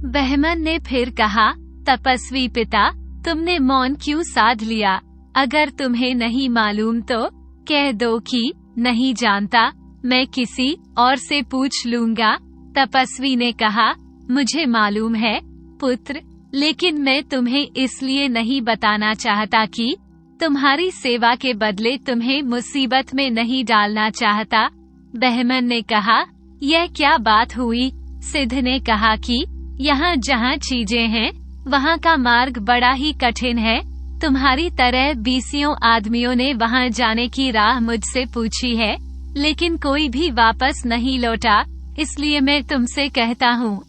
बहमन ने फिर कहा, तपस्वी पिता, तुमने मौन क्यों साध लिया? अगर तुम्हें नहीं मालूम तो कह दो कि नहीं जानता, मैं किसी और से पूछ लूंगा। तपस्वी ने कहा, मुझे मालूम है पुत्र, लेकिन मैं तुम्हें इसलिए नहीं बताना चाहता कि तुम्हारी सेवा के बदले तुम्हें मुसीबत में नहीं डालना चाहता। बहमन ने कहा, यह क्या बात हुई? सिद्ध ने कहा कि यहाँ जहाँ चीजें हैं वहाँ का मार्ग बड़ा ही कठिन है। तुम्हारी तरह 20 आदमियों ने वहाँ जाने की राह मुझसे पूछी है, लेकिन कोई भी वापस नहीं लौटा। इसलिए मैं तुमसे कहता हूँ,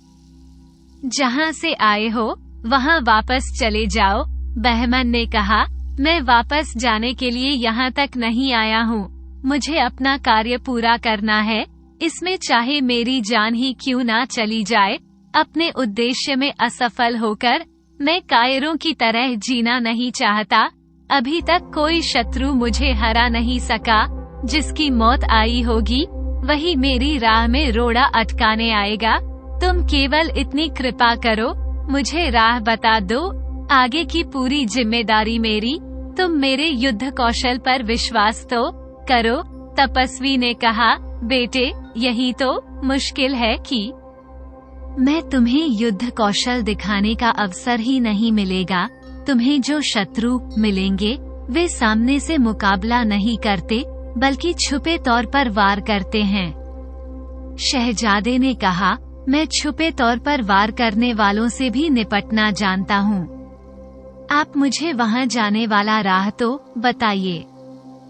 जहाँ से आए हो वहाँ वापस चले जाओ। बहमन ने कहा, मैं वापस जाने के लिए यहाँ तक नहीं आया हूँ। मुझे अपना कार्य पूरा करना है, इसमें चाहे मेरी जान ही क्यों ना चली जाए। अपने उद्देश्य में असफल होकर मैं कायरों की तरह जीना नहीं चाहता। अभी तक कोई शत्रु मुझे हरा नहीं सका। जिसकी मौत आई होगी वही मेरी राह में रोड़ा अटकाने आएगा। तुम केवल इतनी कृपा करो, मुझे राह बता दो। आगे की पूरी जिम्मेदारी मेरी। तुम मेरे युद्ध कौशल पर विश्वास तो करो। तपस्वी ने कहा, बेटे, यही तो मुश्किल है कि मैं तुम्हें युद्ध कौशल दिखाने का अवसर ही नहीं मिलेगा। तुम्हें जो शत्रु मिलेंगे वे सामने से मुकाबला नहीं करते, बल्कि छुपे तौर पर वार करते हैं। शहजादे ने कहा, मैं छुपे तौर पर वार करने वालों से भी निपटना जानता हूँ। आप मुझे वहाँ जाने वाला राह तो बताइए।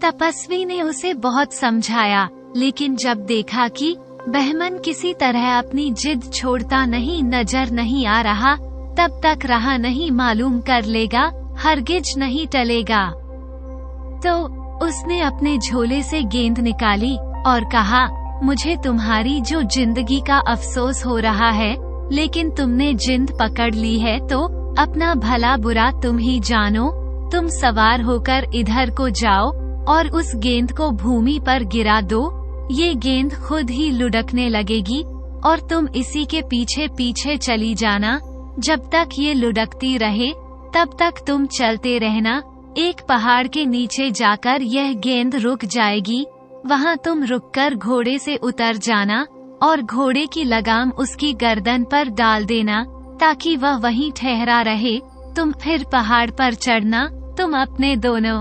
तपस्वी ने उसे बहुत समझाया, लेकिन जब देखा कि बहमन किसी तरह अपनी जिद छोड़ता नहीं नजर नहीं आ रहा, तब तक राह नहीं मालूम कर लेगा, हरगिज नहीं टलेगा। तो उसने अपने झोले से गेंद निकाली और कहा, मुझे तुम्हारी जो जिंदगी का अफसोस हो रहा है, लेकिन तुमने जिंद पकड़ ली है तो अपना भला बुरा तुम ही जानो। तुम सवार होकर इधर को जाओ और उस गेंद को भूमि पर गिरा दो। ये गेंद खुद ही लुढ़कने लगेगी और तुम इसी के पीछे पीछे चली जाना। जब तक ये लुढ़कती रहे तब तक तुम चलते रहना। एक पहाड़ के नीचे जाकर यह गेंद रुक जाएगी। वहाँ तुम रुककर घोड़े से उतर जाना और घोड़े की लगाम उसकी गर्दन पर डाल देना, ताकि वह वहीं ठहरा रहे। तुम फिर पहाड़ पर चढ़ना। तुम अपने दोनों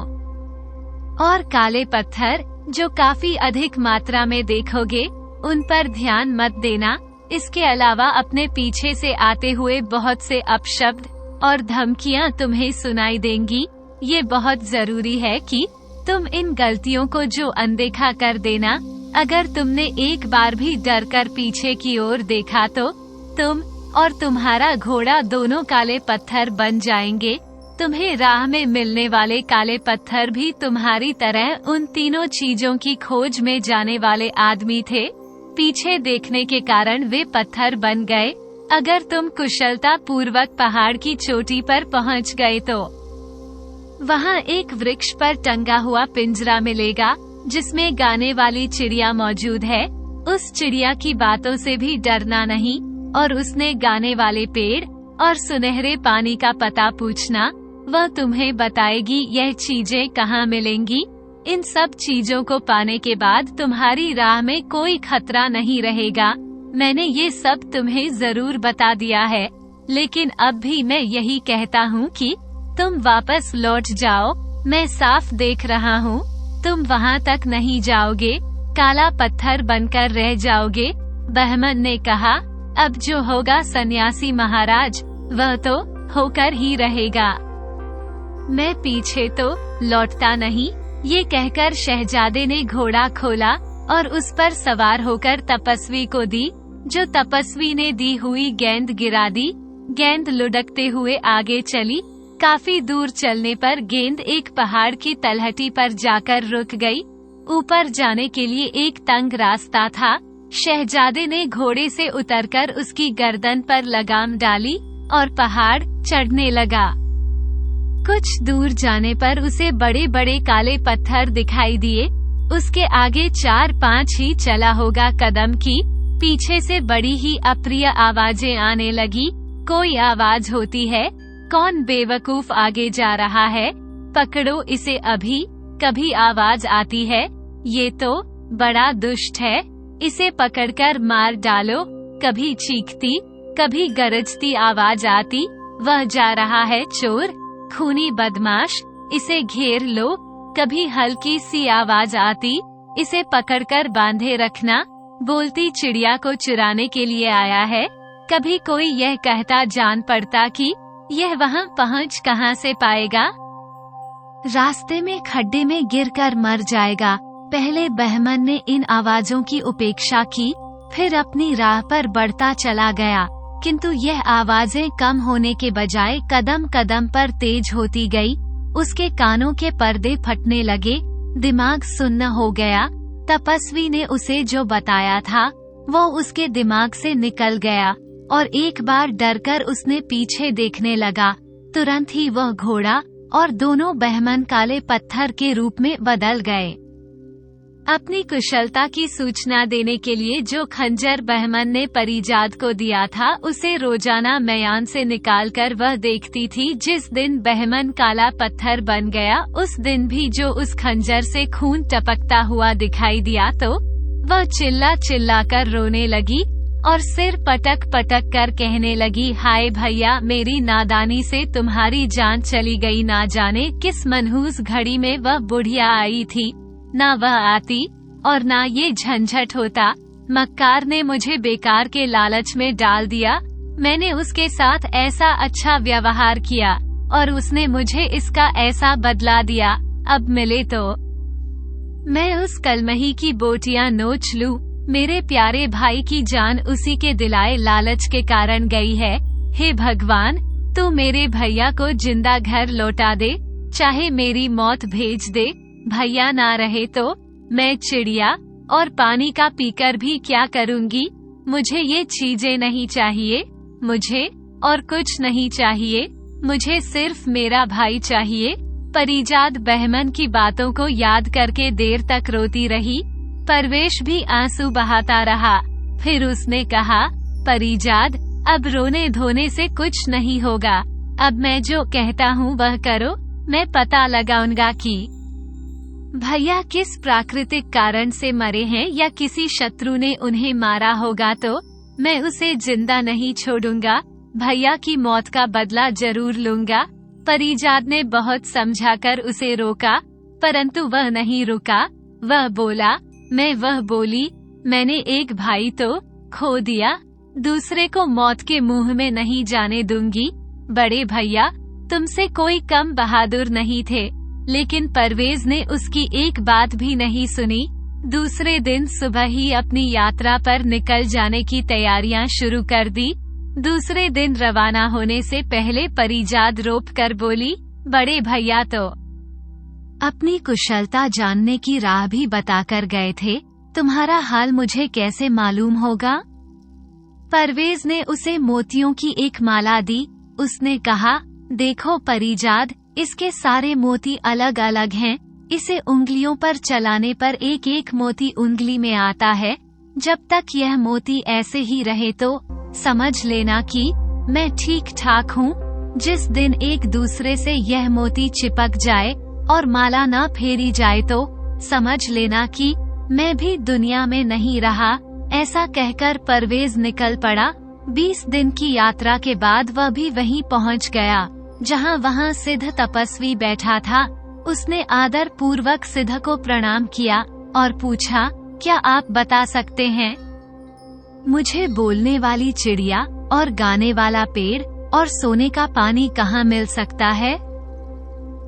और काले पत्थर जो काफी अधिक मात्रा में देखोगे उन पर ध्यान मत देना। इसके अलावा अपने पीछे से आते हुए बहुत से अपशब्द और धमकियां तुम्हें सुनाई देंगी। ये बहुत जरूरी है कि तुम इन गलतियों को जो अनदेखा कर देना। अगर तुमने एक बार भी डर कर पीछे की ओर देखा तो तुम और तुम्हारा घोड़ा दोनों काले पत्थर बन जाएंगे। तुम्हें राह में मिलने वाले काले पत्थर भी तुम्हारी तरह उन तीनों चीजों की खोज में जाने वाले आदमी थे। पीछे देखने के कारण वे पत्थर बन गए। अगर तुम कुशलता पूर्वक पहाड़ की चोटी पर पहुंच गए तो वहां एक वृक्ष पर टंगा हुआ पिंजरा मिलेगा जिसमें गाने वाली चिड़िया मौजूद है। उस चिड़िया की बातों से भी डरना नहीं और उसने गाने वाले पेड़ और सुनहरे पानी का पता पूछना, वह तुम्हें बताएगी यह चीजें कहाँ मिलेंगी। इन सब चीजों को पाने के बाद तुम्हारी राह में कोई खतरा नहीं रहेगा। मैंने ये सब तुम्हें जरूर बता दिया है, लेकिन अब भी मैं यही कहता हूँ कि तुम वापस लौट जाओ। मैं साफ देख रहा हूँ तुम वहाँ तक नहीं जाओगे, काला पत्थर बनकर रह जाओगे। बहमन ने कहा, अब जो होगा सन्यासी महाराज वह तो होकर ही रहेगा, मैं पीछे तो लौटता नहीं। ये कहकर शहजादे ने घोड़ा खोला और उस पर सवार होकर तपस्वी को दी, जो तपस्वी ने दी हुई गेंद गिरा दी। गेंद लुढ़कते हुए आगे चली। काफी दूर चलने पर गेंद एक पहाड़ की तलहटी पर जाकर रुक गई। ऊपर जाने के लिए एक तंग रास्ता था। शहजादे ने घोड़े से उतरकर उसकी गर्दन पर लगाम डाली और पहाड़ चढ़ने लगा। कुछ दूर जाने पर उसे बड़े बड़े काले पत्थर दिखाई दिए। उसके आगे 4-5 ही चला होगा कदम की पीछे से बड़ी ही अप्रिय आवाजें आने लगी। कोई आवाज होती है, कौन बेवकूफ आगे जा रहा है, पकड़ो इसे अभी। कभी आवाज आती है, ये तो बड़ा दुष्ट है, इसे पकड़कर मार डालो। कभी चीखती, कभी गरजती आवाज आती, वह जा रहा है चोर, खूनी बदमाश, इसे घेर लो। कभी हल्की सी आवाज आती, इसे पकड़कर बांधे रखना, बोलती चिड़िया को चुराने के लिए आया है। कभी कोई यह कहता जान पड़ता कि यह वहाँ पहुँच कहाँ से पाएगा, रास्ते में खड्डे में गिरकर मर जाएगा। पहले बहमन ने इन आवाजों की उपेक्षा की, फिर अपनी राह पर बढ़ता चला गया, किंतु यह आवाजें कम होने के बजाय कदम कदम पर तेज होती गई। उसके कानों के पर्दे फटने लगे, दिमाग सुन्न हो गया। तपस्वी ने उसे जो बताया था वो उसके दिमाग से निकल गया और एक बार डरकर उसने पीछे देखने लगा। तुरंत ही वह घोड़ा और दोनों बहमन काले पत्थर के रूप में बदल गए। अपनी कुशलता की सूचना देने के लिए जो खंजर बहमन ने परिजाद को दिया था उसे रोजाना मयान से निकालकर वह देखती थी। जिस दिन बहमन काला पत्थर बन गया उस दिन भी जो उस खंजर से खून टपकता हुआ दिखाई दिया तो वह चिल्ला चिल्ला कर रोने लगी और सिर पटक पटक कर कहने लगी, हाय भैया, मेरी नादानी से तुम्हारी जान चली गई। ना जाने किस मनहूस घड़ी में वह बुढ़िया आई थी, ना वह आती और ना ये झंझट होता। मक्कार ने मुझे बेकार के लालच में डाल दिया। मैंने उसके साथ ऐसा अच्छा व्यवहार किया और उसने मुझे इसका ऐसा बदला दिया। अब मिले तो मैं उस कलमही की बोटियां नोच लूं। मेरे प्यारे भाई की जान उसी के दिलाए लालच के कारण गई है। हे भगवान, तू मेरे भैया को जिंदा घर लौटा दे, चाहे मेरी मौत भेज दे। भैया ना रहे तो मैं चिड़िया और पानी का पीकर भी क्या करूंगी। मुझे ये चीजें नहीं चाहिए, मुझे और कुछ नहीं चाहिए, मुझे सिर्फ मेरा भाई चाहिए। परिजाद बहमन की बातों को याद करके देर तक रोती रही। परवेश भी आंसू बहाता रहा। फिर उसने कहा, परिजाद, अब रोने धोने से कुछ नहीं होगा। अब मैं जो कहता हूँ वह करो। मैं पता लगाऊंगा कि भैया किस प्राकृतिक कारण से मरे हैं या किसी शत्रु ने उन्हें मारा होगा तो मैं उसे जिंदा नहीं छोड़ूंगा। भैया की मौत का बदला जरूर लूंगा। परिजाद ने बहुत समझाकर उसे रोका, परंतु वह नहीं रुका। वह बोला, मैं वह बोली, मैंने एक भाई तो खो दिया, दूसरे को मौत के मुंह में नहीं जाने दूंगी। बड़े भैया तुमसे कोई कम बहादुर नहीं थे, लेकिन परवेज ने उसकी एक बात भी नहीं सुनी। दूसरे दिन सुबह ही अपनी यात्रा पर निकल जाने की तैयारियां शुरू कर दी। दूसरे दिन रवाना होने से पहले परिजाद रोप कर बोली, बड़े भैया तो अपनी कुशलता जानने की राह भी बताकर गए थे, तुम्हारा हाल मुझे कैसे मालूम होगा? परवेज ने उसे मोतियों की एक माला दी। उसने कहा, देखो परिजाद, इसके सारे मोती अलग अलग हैं। इसे उंगलियों पर चलाने पर एक एक मोती उंगली में आता है। जब तक यह मोती ऐसे ही रहे तो समझ लेना कि मैं ठीक ठाक हूँ। जिस दिन एक दूसरे से यह मोती चिपक जाए और माला न फेरी जाए तो समझ लेना कि मैं भी दुनिया में नहीं रहा। ऐसा कहकर परवेज निकल पड़ा। 20 दिन की यात्रा के बाद वह भी वहीं पहुंच गया जहां वहां सिद्ध तपस्वी बैठा था। उसने आदर पूर्वक सिद्ध को प्रणाम किया और पूछा, क्या आप बता सकते हैं मुझे बोलने वाली चिड़िया और गाने वाला पेड़ और सोने का पानी कहाँ मिल सकता है?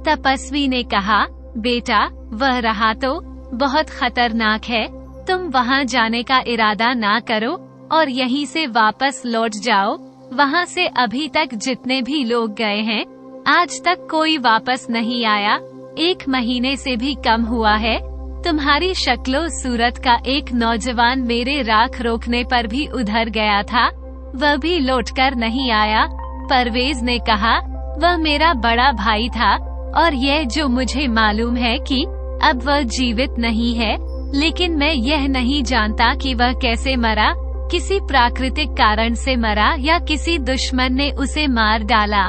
तपस्वी ने कहा, बेटा, वह रहा तो बहुत खतरनाक है। तुम वहाँ जाने का इरादा ना करो और यहीं से वापस लौट जाओ। वहाँ से अभी तक जितने भी लोग गए हैं, आज तक कोई वापस नहीं आया। 1 महीने से भी कम हुआ है। तुम्हारी शक्लो सूरत का एक नौजवान मेरे राख रोकने पर भी उधर गया था, वह भी लौटकर नहीं आया। परवेज ने कहा, वह मेरा बड़ा भाई था और यह जो मुझे मालूम है कि अब वह जीवित नहीं है, लेकिन मैं यह नहीं जानता कि वह कैसे मरा, किसी प्राकृतिक कारण से मरा या किसी दुश्मन ने उसे मार डाला।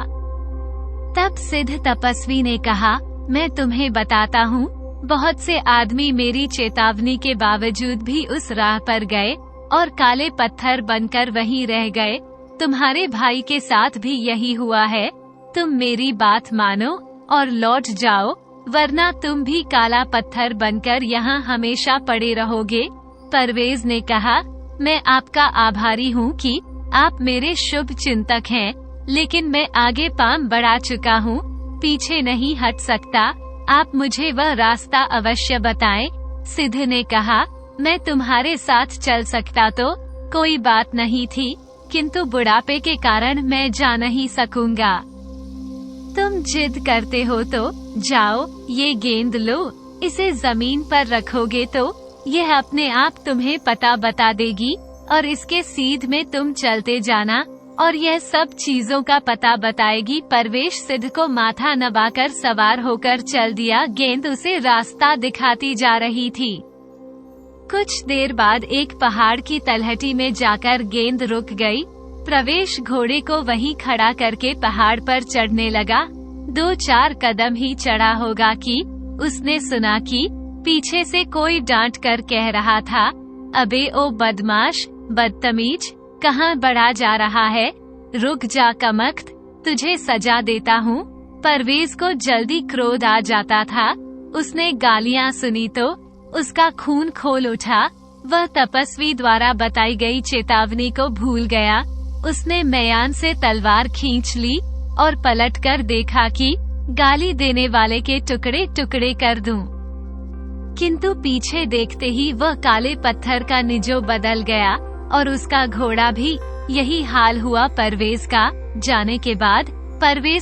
तब सिद्ध तपस्वी ने कहा, मैं तुम्हें बताता हूँ। बहुत से आदमी मेरी चेतावनी के बावजूद भी उस राह पर गए और काले पत्थर बनकर वहीं रह गए। तुम्हारे भाई के साथ भी यही हुआ है। तुम मेरी बात मानो और लौट जाओ, वरना तुम भी काला पत्थर बनकर यहाँ हमेशा पड़े रहोगे। परवेज ने कहा, मैं आपका आभारी हूँ कि आप मेरे शुभ चिंतक हैं, लेकिन मैं आगे पांव बढ़ा चुका हूँ, पीछे नहीं हट सकता। आप मुझे वह रास्ता अवश्य बताएं। सिद्ध ने कहा, मैं तुम्हारे साथ चल सकता तो कोई बात नहीं थी, किंतु बुढ़ापे के कारण मैं जा नहीं सकूंगा। तुम जिद करते हो तो जाओ, ये गेंद लो, इसे जमीन पर रखोगे तो यह अपने आप तुम्हें पता बता देगी और इसके सीध में तुम चलते जाना और यह सब चीजों का पता बताएगी। परवेश सिद्ध को माथा नवाकर सवार होकर चल दिया। गेंद उसे रास्ता दिखाती जा रही थी। कुछ देर बाद एक पहाड़ की तलहटी में जाकर गेंद रुक गई। प्रवेश घोड़े को वहीं खड़ा करके पहाड़ पर चढ़ने लगा। 2-4 कदम ही चढ़ा होगा कि उसने सुना कि पीछे से कोई डांट कर कह रहा था, अबे ओ बदमाश, बदतमीज, कहाँ बढ़ा जा रहा है? रुक जा कमख्त, तुझे सजा देता हूँ। परवेज को जल्दी क्रोध आ जाता था। उसने गालियाँ सुनी तो उसका खून खोल उठा। वह तपस्वी द्वारा बताई गई चेतावनी को भूल गया। उसने म्यान से तलवार खींच ली और पलटकर देखा कि गाली देने वाले के टुकड़े टुकड़े कर दूं। किंतु पीछे देखते ही वह काले पत्थर का निजो बदल गया और उसका घोड़ा भी। यही हाल हुआ परवेज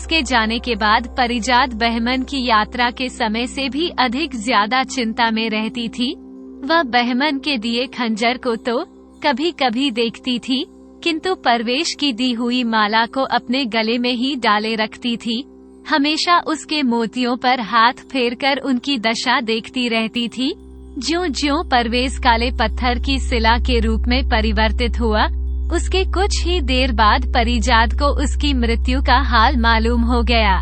के जाने के बाद परिजात बहमन की यात्रा के समय से भी अधिक ज्यादा चिंता में रहती थी। वह बहमन के दिए खंजर को तो कभी कभी देखती थी, किंतु परवेश की दी हुई माला को अपने गले में ही डाले रखती थी। हमेशा उसके मोतियों पर हाथ फेरकर उनकी दशा देखती रहती थी। ज्यों-ज्यों परवेज काले पत्थर की शिला के रूप में परिवर्तित हुआ, उसके कुछ ही देर बाद परिजात को उसकी मृत्यु का हाल मालूम हो गया।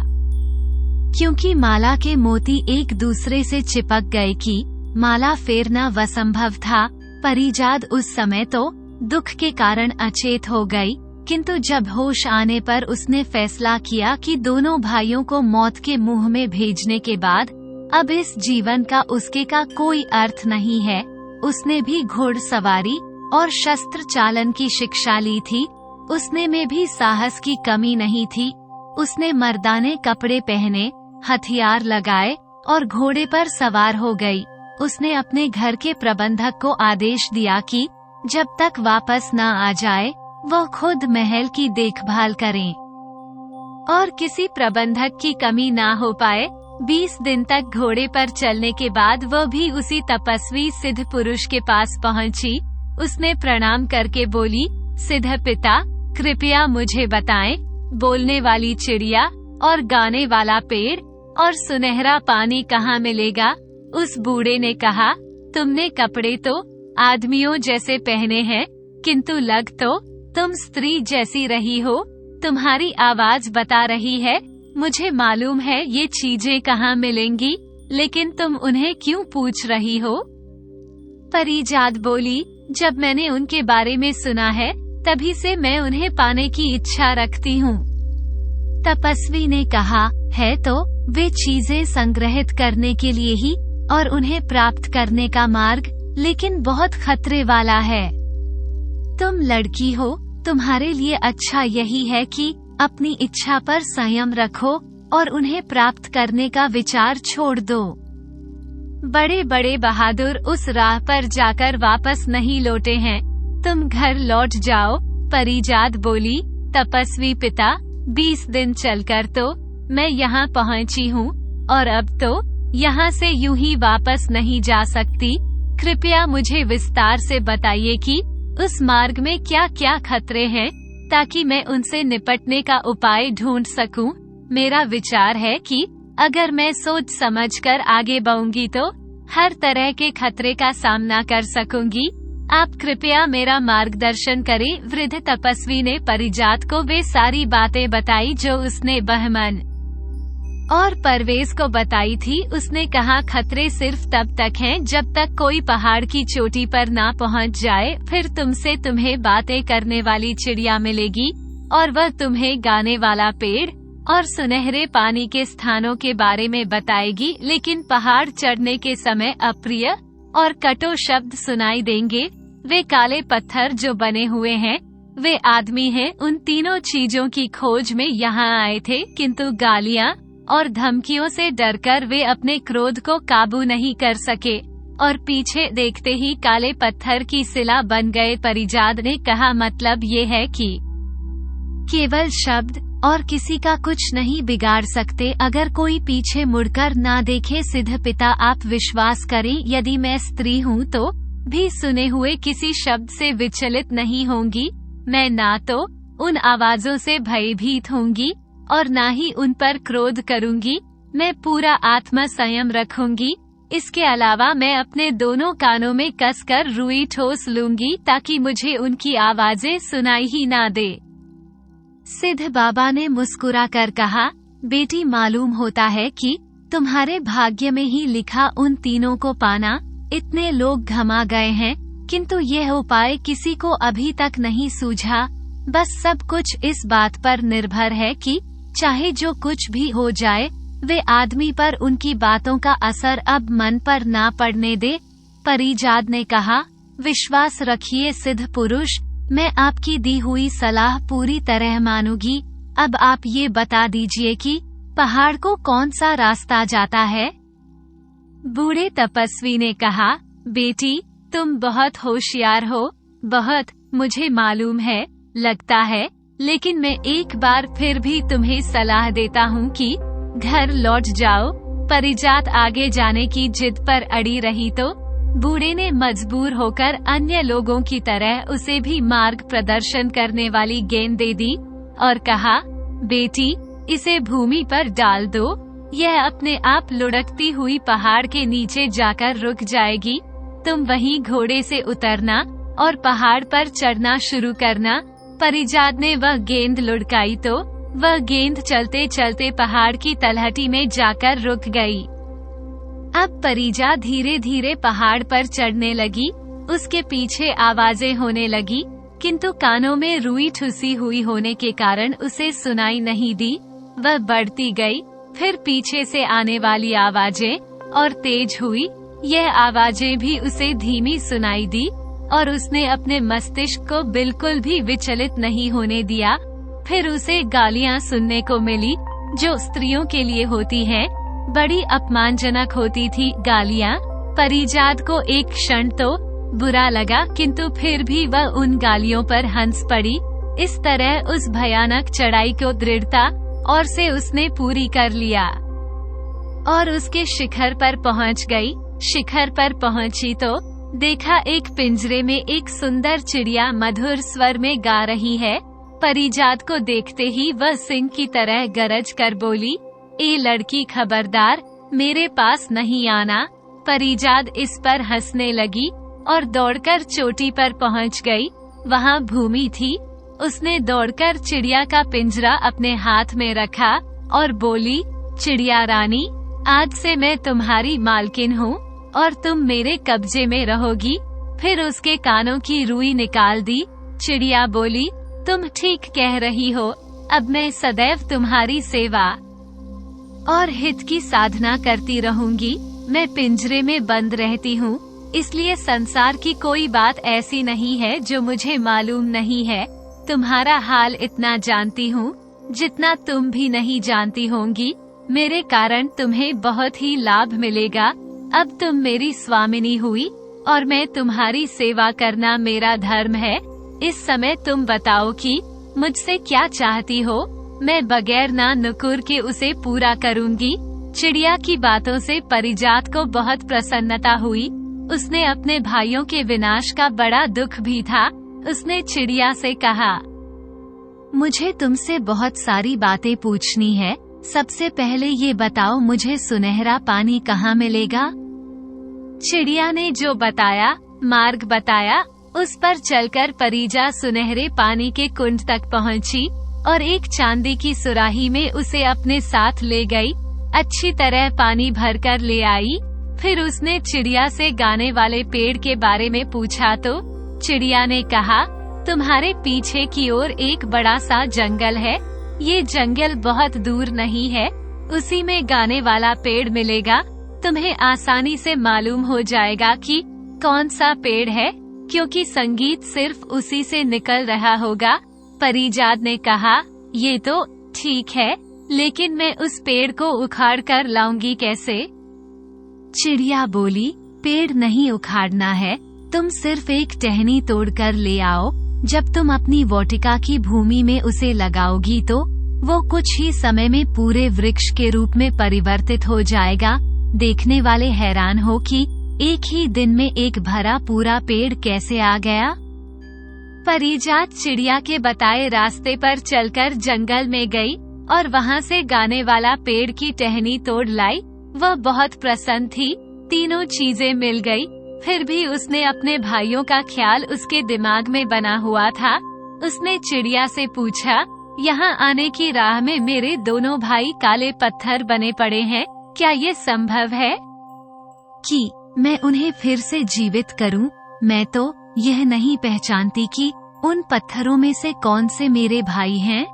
क्योंकि माला के मोती एक दूसरे से चिपक गए कि माला फेरना असंभव था, परिजात उस समय तो दुख के कारण अचेत हो गई, किंतु जब होश आने पर उसने फैसला किया कि दोनों भाइयों को मौत के मुंह में भेजने के बाद अब इस जीवन का उसके का कोई अर्थ नहीं है। उसने भी घोड़सवारी और शस्त्र चालन की शिक्षा ली थी। उसने में भी साहस की कमी नहीं थी। उसने मर्दाने कपड़े पहने, हथियार लगाए और घोड़े पर सवार हो गई। उसने अपने घर के प्रबंधक को आदेश दिया कि जब तक वापस न आ जाए वह खुद महल की देखभाल करें और किसी प्रबंधक की कमी ना हो पाए। 20 दिन तक घोड़े पर चलने के बाद वह भी उसी तपस्वी सिद्ध पुरुष के पास पहुंची। उसने प्रणाम करके बोली, सिद्ध पिता, कृपया मुझे बताएं, बोलने वाली चिड़िया और गाने वाला पेड़ और सुनहरा पानी कहाँ मिलेगा? उस बूढ़े ने कहा, तुमने कपड़े तो आदमियों जैसे पहने हैं, किंतु लग तो तुम स्त्री जैसी रही हो। तुम्हारी आवाज बता रही है, मुझे मालूम है ये चीजें कहाँ मिलेंगी, लेकिन तुम उन्हें क्यों पूछ रही हो? परिजात बोली, जब मैंने उनके बारे में सुना है, तभी से मैं उन्हें पाने की इच्छा रखती हूँ। तपस्वी ने कहा, है तो वे चीजें संग्रहित करने के लिए ही और उन्हें प्राप्त करने का मार्ग, लेकिन बहुत खतरे वाला है। तुम लड़की हो, तुम्हारे लिए अच्छा यही है कि अपनी इच्छा पर संयम रखो और उन्हें प्राप्त करने का विचार छोड़ दो। बड़े बड़े बहादुर उस राह पर जाकर वापस नहीं लौटे हैं। तुम घर लौट जाओ। परिजात बोली, तपस्वी पिता, 20 दिन चलकर तो मैं यहाँ पहुँची हूँ और अब तो यहाँ से यूं ही वापस नहीं जा सकती। कृपया मुझे विस्तार से बताइए कि उस मार्ग में क्या क्या खतरे हैं, ताकि मैं उनसे निपटने का उपाय ढूंढ सकूं। मेरा विचार है कि अगर मैं सोच समझकर आगे बढ़ूंगी तो हर तरह के खतरे का सामना कर सकूंगी। आप कृपया मेरा मार्गदर्शन करें। वृद्ध तपस्वी ने परिजात को वे सारी बातें बताई जो उसने बहमन और परवेज को बताई थी। उसने कहा, खतरे सिर्फ तब तक हैं जब तक कोई पहाड़ की चोटी पर ना पहुंच जाए। फिर तुमसे तुम्हें बातें करने वाली चिड़िया मिलेगी और वह तुम्हें गाने वाला पेड़ और सुनहरे पानी के स्थानों के बारे में बताएगी, लेकिन पहाड़ चढ़ने के समय अप्रिय और कटु शब्द सुनाई देंगे। वे काले पत्थर जो बने हुए हैं, वे आदमी हैं। उन तीनों चीजों की खोज में यहाँ आए थे, किंतु गालियाँ और धमकियों से डरकर वे अपने क्रोध को काबू नहीं कर सके और पीछे देखते ही काले पत्थर की सिला बन गए। परिजात ने कहा, मतलब ये है कि केवल शब्द और किसी का कुछ नहीं बिगाड़ सकते अगर कोई पीछे मुड़कर ना देखे। सिद्ध पिता, आप विश्वास करें, यदि मैं स्त्री हूँ तो भी सुने हुए किसी शब्द से विचलित नहीं होंगी। मैं ना तो उन आवाजों से भयभीत होंगी और ना ही उन पर क्रोध करूंगी। मैं पूरा आत्म संयम रखूंगी। इसके अलावा मैं अपने दोनों कानों में कसकर रुई ठोस लूंगी ताकि मुझे उनकी आवाजें सुनाई ही ना दे। सिद्ध बाबा ने मुस्कुराकर कहा, बेटी, मालूम होता है कि तुम्हारे भाग्य में ही लिखा उन तीनों को पाना। इतने लोग घमा गए हैं, किंतु यह उपाय किसी को अभी तक नहीं सूझा। बस सब कुछ इस बात पर निर्भर है कि चाहे जो कुछ भी हो जाए, वे आदमी पर उनकी बातों का असर अब मन पर ना पड़ने दे। परिजात ने कहा, विश्वास रखिए सिद्ध पुरुष, मैं आपकी दी हुई सलाह पूरी तरह मानूंगी। अब आप ये बता दीजिए कि पहाड़ को कौन सा रास्ता जाता है? बूढ़े तपस्वी ने कहा, बेटी, तुम बहुत होशियार हो, बहुत, मुझे मालूम है, लगता है, लेकिन मैं एक बार फिर भी तुम्हें सलाह देता हूँ कि घर लौट जाओ। परिजात आगे जाने की जिद पर अड़ी रही तो बूढ़े ने मजबूर होकर अन्य लोगों की तरह उसे भी मार्ग प्रदर्शन करने वाली गेंद दे दी और कहा, बेटी, इसे भूमि पर डाल दो। यह अपने आप लुढ़कती हुई पहाड़ के नीचे जाकर रुक जाएगी। तुम वहीं घोड़े से उतरना और पहाड़ पर चढ़ना शुरू करना। परिजात ने वह गेंद लुढ़काई तो वह गेंद चलते चलते पहाड़ की तलहटी में जाकर रुक गई। अब परिजा धीरे धीरे पहाड़ पर चढ़ने लगी। उसके पीछे आवाजें होने लगी, किंतु कानों में रुई ठुसी हुई होने के कारण उसे सुनाई नहीं दी। वह बढ़ती गई, फिर पीछे से आने वाली आवाजें और तेज हुई। यह आवाजें भी उसे धीमी सुनाई दी और उसने अपने मस्तिष्क को बिल्कुल भी विचलित नहीं होने दिया। फिर उसे गालियां सुनने को मिली, जो स्त्रियों के लिए होती हैं, बड़ी अपमानजनक होती थी गालियां। परिजात को एक क्षण तो बुरा लगा, किंतु फिर भी वह उन गालियों पर हंस पड़ी। इस तरह उस भयानक चढ़ाई को दृढ़ता और से उसने पूरी कर लिया और उसके शिखर पर पहुंच गई। शिखर पर पहुंची तो देखा एक पिंजरे में एक सुंदर चिड़िया मधुर स्वर में गा रही है। परिजात को देखते ही वह सिंह की तरह गरज कर बोली, ए लड़की खबरदार, मेरे पास नहीं आना। परिजात इस पर हंसने लगी और दौड़कर चोटी पर पहुंच गई। वहां भूमि थी। उसने दौड़कर चिड़िया का पिंजरा अपने हाथ में रखा और बोली, चिड़िया रानी, आज से मैं तुम्हारी मालकिन हूँ और तुम मेरे कब्जे में रहोगी। फिर उसके कानों की रुई निकाल दी। चिड़िया बोली, तुम ठीक कह रही हो, अब मैं सदैव तुम्हारी सेवा और हित की साधना करती रहूंगी। मैं पिंजरे में बंद रहती हूँ, इसलिए संसार की कोई बात ऐसी नहीं है जो मुझे मालूम नहीं है। तुम्हारा हाल इतना जानती हूँ जितना तुम भी नहीं जानती होंगी। मेरे कारण तुम्हें बहुत ही लाभ मिलेगा। अब तुम मेरी स्वामिनी हुई और मैं तुम्हारी सेवा करना मेरा धर्म है। इस समय तुम बताओ कि मुझसे क्या चाहती हो। मैं बगैर ना नुकुर के उसे पूरा करूंगी। चिड़िया की बातों से परिजात को बहुत प्रसन्नता हुई। उसने अपने भाइयों के विनाश का बड़ा दुख भी था। उसने चिड़िया से कहा, मुझे तुमसे बहुत सारी बातें पूछनी है। सबसे पहले ये बताओ, मुझे सुनहरा पानी कहाँ मिलेगा? चिड़िया ने जो बताया, मार्ग बताया, उस पर चलकर परिजा सुनहरे पानी के कुंड तक पहुंची और एक चांदी की सुराही में उसे अपने साथ ले गई। अच्छी तरह पानी भरकर ले आई। फिर उसने चिड़िया से गाने वाले पेड़ के बारे में पूछा तो चिड़िया ने कहा, तुम्हारे पीछे की ओर एक बड़ा सा जंगल है। ये जंगल बहुत दूर नहीं है, उसी में गाने वाला पेड़ मिलेगा। तुम्हें आसानी से मालूम हो जाएगा कि कौन सा पेड़ है, क्योंकि संगीत सिर्फ उसी से निकल रहा होगा। परिजात ने कहा, ये तो ठीक है, लेकिन मैं उस पेड़ को उखाड़ कर लाऊंगी कैसे? चिड़िया बोली, पेड़ नहीं उखाड़ना है, तुम सिर्फ एक टहनी तोड़कर ले आओ। जब तुम अपनी वाटिका की भूमि में उसे लगाओगी तो वो कुछ ही समय में पूरे वृक्ष के रूप में परिवर्तित हो जाएगा। देखने वाले हैरान हो कि एक ही दिन में एक भरा पूरा पेड़ कैसे आ गया। परिजात चिड़िया के बताए रास्ते पर चलकर जंगल में गई और वहाँ से गाने वाला पेड़ की टहनी तोड़ लाई। वह बहुत प्रसन्न थी। तीनों चीजें मिल गई। फिर भी उसने अपने भाइयों का ख्याल उसके दिमाग में बना हुआ था। उसने चिड़िया से पूछा, यहाँ आने की राह में मेरे दोनों भाई काले पत्थर बने पड़े हैं, क्या ये संभव है कि मैं उन्हें फिर से जीवित करूं? मैं तो यह नहीं पहचानती कि उन पत्थरों में से कौन से मेरे भाई हैं।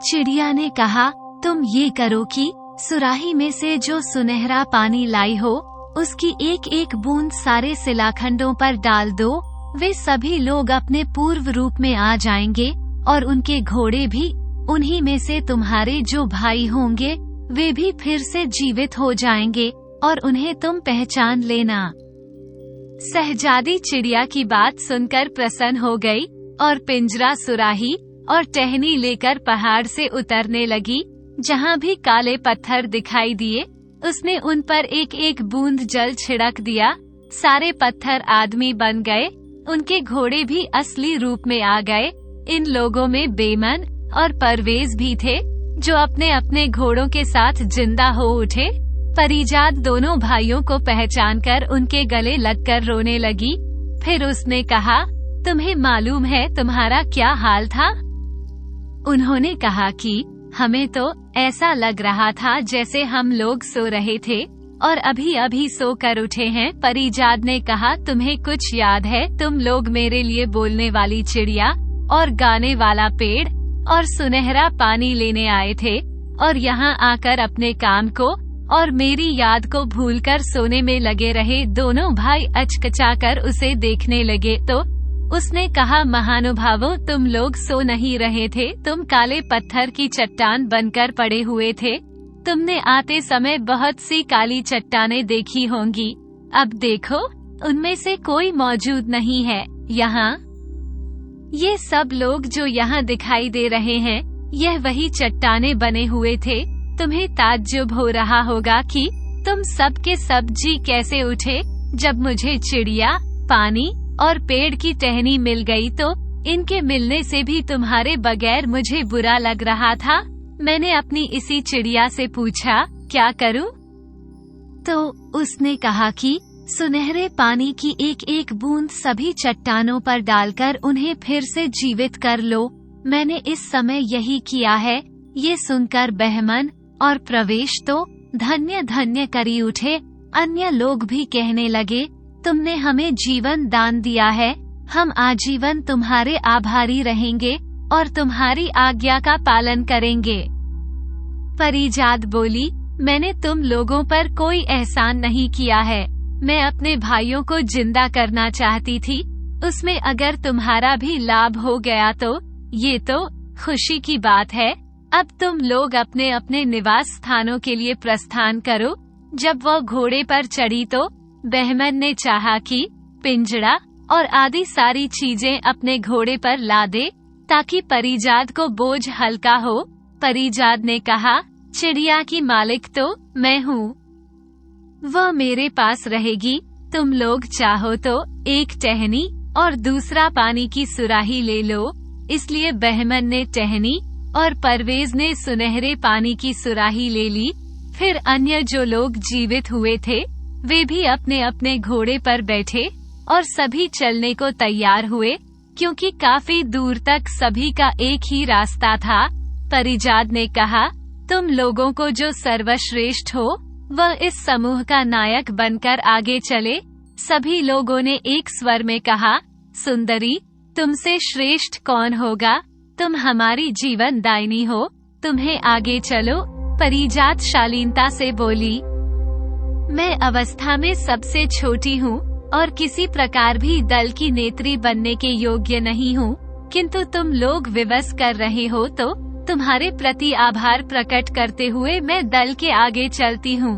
चिड़िया ने कहा, तुम ये करो कि सुराही में से जो सुनहरा पानी लाई हो उसकी एक एक बूंद सारे शिलाखंडों पर डाल दो। वे सभी लोग अपने पूर्व रूप में आ जाएंगे और उनके घोड़े भी। उन्हीं में से तुम्हारे जो भाई होंगे वे भी फिर से जीवित हो जाएंगे और उन्हें तुम पहचान लेना। शहजादी चिड़िया की बात सुनकर प्रसन्न हो गई और पिंजरा, सुराही और टहनी लेकर पहाड़ से उतरने लगी। जहाँ भी काले पत्थर दिखाई दिए उसने उन पर एक एक बूंद जल छिड़क दिया। सारे पत्थर आदमी बन गए। उनके घोड़े भी असली रूप में आ गए। इन लोगों में बेमन और परवेज भी थे जो अपने अपने घोड़ों के साथ जिंदा हो उठे। परिजात दोनों भाइयों को पहचानकर उनके गले लगकर रोने लगी। फिर उसने कहा, तुम्हें मालूम है तुम्हारा क्या हाल था? उन्होंने कहा कि हमें तो ऐसा लग रहा था जैसे हम लोग सो रहे थे और अभी अभी सो कर उठे हैं। परिजात ने कहा, तुम्हें कुछ याद है? तुम लोग मेरे लिए बोलने वाली चिड़िया और गाने वाला पेड़ और सुनहरा पानी लेने आए थे और यहाँ आकर अपने काम को और मेरी याद को भूलकर सोने में लगे रहे। दोनों भाई अचकचाकर उसे देखने लगे तो उसने कहा, महानुभावों, तुम लोग सो नहीं रहे थे, तुम काले पत्थर की चट्टान बनकर पड़े हुए थे। तुमने आते समय बहुत सी काली चट्टानें देखी होंगी। अब देखो, उनमें से कोई मौजूद नहीं है यहाँ। ये सब लोग जो यहाँ दिखाई दे रहे हैं, यह वही चट्टानें बने हुए थे तुम्हें ताज्जुब हो रहा होगा कि तुम सब के सब जी कैसे उठे। जब मुझे चिड़िया, पानी और पेड़ की टहनी मिल गई तो इनके मिलने से भी तुम्हारे बगैर मुझे बुरा लग रहा था। मैंने अपनी इसी चिड़िया से पूछा, क्या करूं? तो उसने कहा कि सुनहरे पानी की एक एक बूंद सभी चट्टानों पर डालकर उन्हें फिर से जीवित कर लो। मैंने इस समय यही किया है। ये सुनकर बहमन और प्रवेश तो धन्य धन्य करी उठे। अन्य लोग भी कहने लगे, तुमने हमें जीवन दान दिया है, हम आजीवन तुम्हारे आभारी रहेंगे और तुम्हारी आज्ञा का पालन करेंगे। परिजात बोली, मैंने तुम लोगों पर कोई एहसान नहीं किया है। मैं अपने भाइयों को जिंदा करना चाहती थी, उसमें अगर तुम्हारा भी लाभ हो गया तो ये तो खुशी की बात है। अब तुम लोग अपने अपने निवास स्थानों के लिए प्रस्थान करो। जब वह घोड़े पर चढ़ी तो बहमन ने चाहा कि पिंजड़ा और आदि सारी चीजें अपने घोड़े पर ला दे ताकि परिजात को बोझ हल्का हो। परिजात ने कहा, चिड़िया की मालिक तो मैं हूँ, वह मेरे पास रहेगी। तुम लोग चाहो तो एक टहनी और दूसरा पानी की सुराही ले लो। इसलिए बहमन ने टहनी और परवेज ने सुनहरे पानी की सुराही ले ली। फिर अन्य जो लोग जीवित हुए थे वे भी अपने अपने घोड़े पर बैठे और सभी चलने को तैयार हुए, क्योंकि काफी दूर तक सभी का एक ही रास्ता था। परिजात ने कहा, तुम लोगों को जो सर्वश्रेष्ठ हो वह इस समूह का नायक बनकर आगे चले। सभी लोगों ने एक स्वर में कहा, सुंदरी, तुमसे श्रेष्ठ कौन होगा? तुम हमारी जीवन दायिनी हो, तुम्हें आगे चलो। परिजात शालीनता से बोली, मैं अवस्था में सबसे छोटी हूँ और किसी प्रकार भी दल की नेत्री बनने के योग्य नहीं हूँ, किंतु तुम लोग विवश कर रहे हो तो तुम्हारे प्रति आभार प्रकट करते हुए मैं दल के आगे चलती हूँ।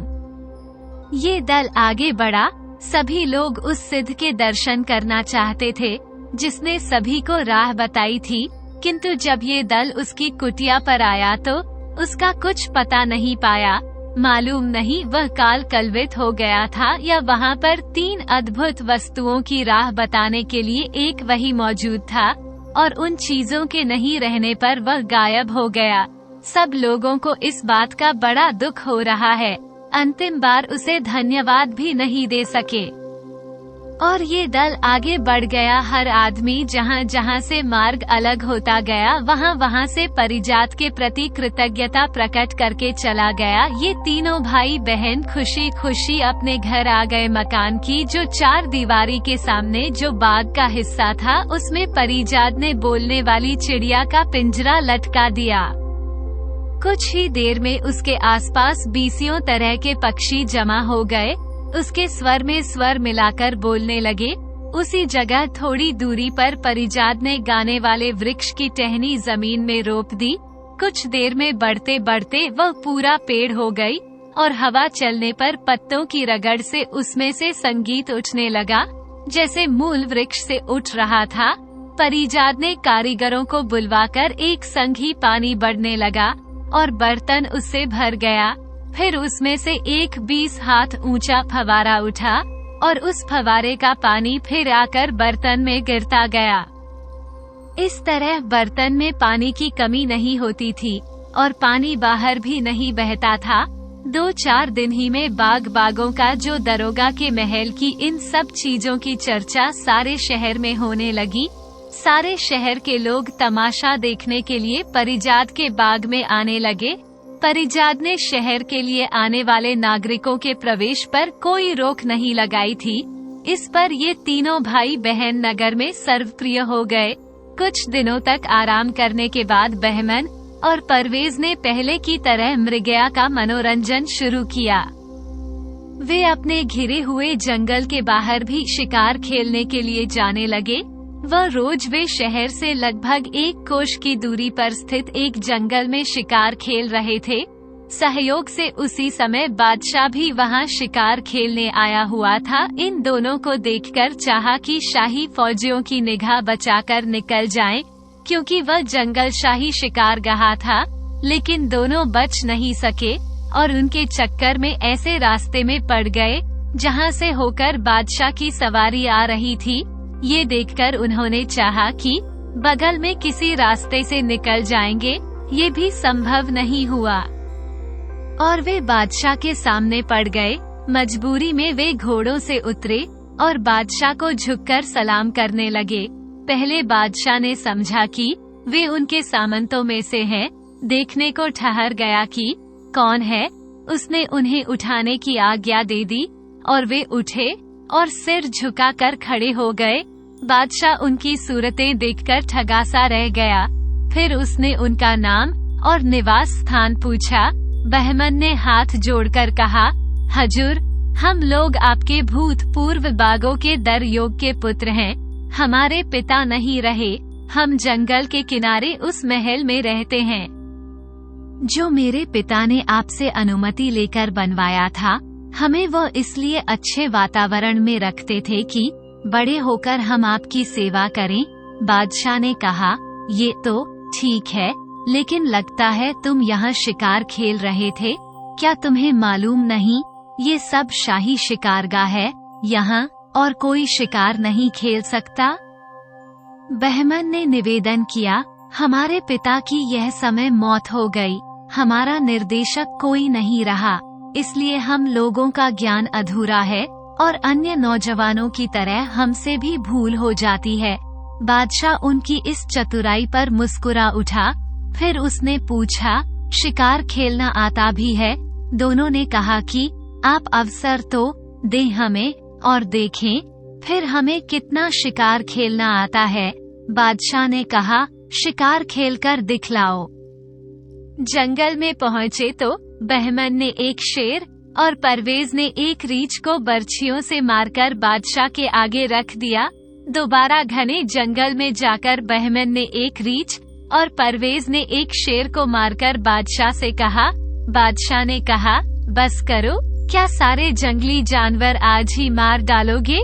ये दल आगे बढ़ा। सभी लोग उस सिद्ध के दर्शन करना चाहते थे जिसने सभी को राह बताई थी, किंतु जब ये दल उसकी कुटिया पर आया तो उसका कुछ पता नहीं पाया। मालूम नहीं वह काल कलवित हो गया था या वहाँ पर 3 अद्भुत वस्तुओं की राह बताने के लिए एक वही मौजूद था और उन चीजों के नहीं रहने पर वह गायब हो गया। सब लोगों को इस बात का बड़ा दुख हो रहा है। अंतिम बार उसे धन्यवाद भी नहीं दे सके और ये दल आगे बढ़ गया। हर आदमी जहाँ जहाँ से मार्ग अलग होता गया वहाँ वहाँ से परिजात के प्रति कृतज्ञता प्रकट करके चला गया। ये तीनों भाई बहन खुशी खुशी अपने घर आ गए। मकान की जो 4 दीवारी के सामने जो बाग का हिस्सा था उसमें परिजात ने बोलने वाली चिड़िया का पिंजरा लटका दिया। कुछ ही देर में उसके आसपास 20 तरह के पक्षी जमा हो गए। उसके स्वर में स्वर मिलाकर बोलने लगे। उसी जगह थोड़ी दूरी पर परिजात ने गाने वाले वृक्ष की टहनी जमीन में रोप दी। कुछ देर में बढ़ते बढ़ते वह पूरा पेड़ हो गई और हवा चलने पर पत्तों की रगड़ से उसमें से संगीत उठने लगा जैसे मूल वृक्ष से उठ रहा था। परिजात ने कारीगरों को बुलवाकर एक संग ही पानी बढ़ने लगा और बर्तन उससे भर गया। फिर उसमें से एक 20 हाथ ऊंचा फवारा उठा और उस फवारे का पानी फिर आकर बर्तन में गिरता गया। इस तरह बर्तन में पानी की कमी नहीं होती थी और पानी बाहर भी नहीं बहता था। 2-4 दिन ही में बागों का जो दरोगा के महल की इन सब चीजों की चर्चा सारे शहर में होने लगी। सारे शहर के लोग तमाशा देखने के लिए परिजात के बाग में आने लगे। परिजात ने शहर के लिए आने वाले नागरिकों के प्रवेश पर कोई रोक नहीं लगाई थी। इस पर ये तीनों भाई बहन नगर में सर्वप्रिय हो गए। कुछ दिनों तक आराम करने के बाद बहमन और परवेज ने पहले की तरह मृगया का मनोरंजन शुरू किया। वे अपने घिरे हुए जंगल के बाहर भी शिकार खेलने के लिए जाने लगे। वह रोज वे शहर से लगभग 1 कोश की दूरी पर स्थित एक जंगल में शिकार खेल रहे थे। सहयोग से उसी समय बादशाह भी वहां शिकार खेलने आया हुआ था। इन दोनों को देखकर चाहा कि शाही फौजियों की निगाह बचाकर निकल जाएं, क्योंकि वह जंगल शाही शिकारगाह था। लेकिन दोनों बच नहीं सके और उनके चक्कर में ऐसे रास्ते में पड़ गए जहां से होकर बादशाह की सवारी आ रही थी। ये देखकर उन्होंने चाहा कि बगल में किसी रास्ते से निकल जाएंगे, ये भी संभव नहीं हुआ और वे बादशाह के सामने पड़ गए। मजबूरी में वे घोड़ों से उतरे और बादशाह को झुककर सलाम करने लगे। पहले बादशाह ने समझा कि वे उनके सामंतों में से हैं, देखने को ठहर गया कि कौन है। उसने उन्हें उठाने की आज्ञा दे दी और वे उठे और सिर झुकाकर खड़े हो गए। बादशाह उनकी सूरतें देखकर ठगासा रह गया। फिर उसने उनका नाम और निवास स्थान पूछा। बहमन ने हाथ जोड़कर कहा, हजूर, हम लोग आपके भूतपूर्व बागों के दरयोग के पुत्र हैं। हमारे पिता नहीं रहे, हम जंगल के किनारे उस महल में रहते हैं जो मेरे पिता ने आपसे अनुमति लेकर बनवाया था। हमें वो इसलिए अच्छे वातावरण में रखते थे कि बड़े होकर हम आपकी सेवा करें। बादशाह ने कहा, ये तो ठीक है, लेकिन लगता है तुम यहाँ शिकार खेल रहे थे। क्या तुम्हें मालूम नहीं, ये सब शाही शिकारगाह है, यहाँ और कोई शिकार नहीं खेल सकता। बहमन ने निवेदन किया, हमारे पिता की यह समय मौत हो गई, हमारा निर्देशक कोई नहीं रहा, इसलिए हम लोगों का ज्ञान अधूरा है और अन्य नौजवानों की तरह हमसे भी भूल हो जाती है। बादशाह उनकी इस चतुराई पर मुस्कुरा उठा। फिर उसने पूछा, शिकार खेलना आता भी है? दोनों ने कहा कि आप अवसर तो दें हमें और देखें फिर हमें कितना शिकार खेलना आता है। बादशाह ने कहा, शिकार खेलकर दिखलाओ। जंगल में पहुँचे तो बहमन ने एक शेर और परवेज ने एक रीछ को बर्छियों से मारकर बादशाह के आगे रख दिया। दोबारा घने जंगल में जाकर बहमन ने एक रीछ और परवेज ने एक शेर को मारकर बादशाह से कहा। बादशाह ने कहा, बस करो, क्या सारे जंगली जानवर आज ही मार डालोगे?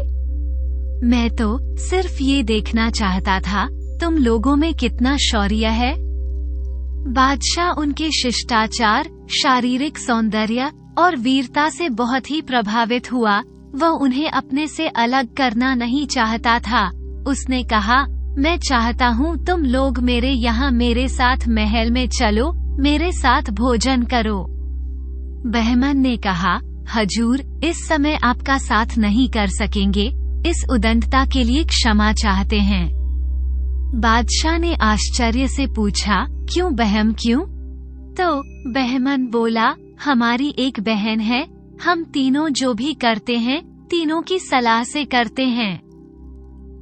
मैं तो सिर्फ ये देखना चाहता था तुम लोगों में कितना शौर्य है। बादशाह उनके शिष्टाचार, शारीरिक सौंदर्य और वीरता से बहुत ही प्रभावित हुआ। वह उन्हें अपने से अलग करना नहीं चाहता था। उसने कहा, मैं चाहता हूँ तुम लोग मेरे यहाँ मेरे साथ महल में चलो, मेरे साथ भोजन करो। बहमन ने कहा, हजूर, इस समय आपका साथ नहीं कर सकेंगे, इस उदंडता के लिए क्षमा चाहते हैं। बादशाह ने आश्चर्य से पूछा, क्यों बहम, क्यों? तो बहमन बोला, हमारी एक बहन है, हम तीनों जो भी करते हैं तीनों की सलाह से करते हैं।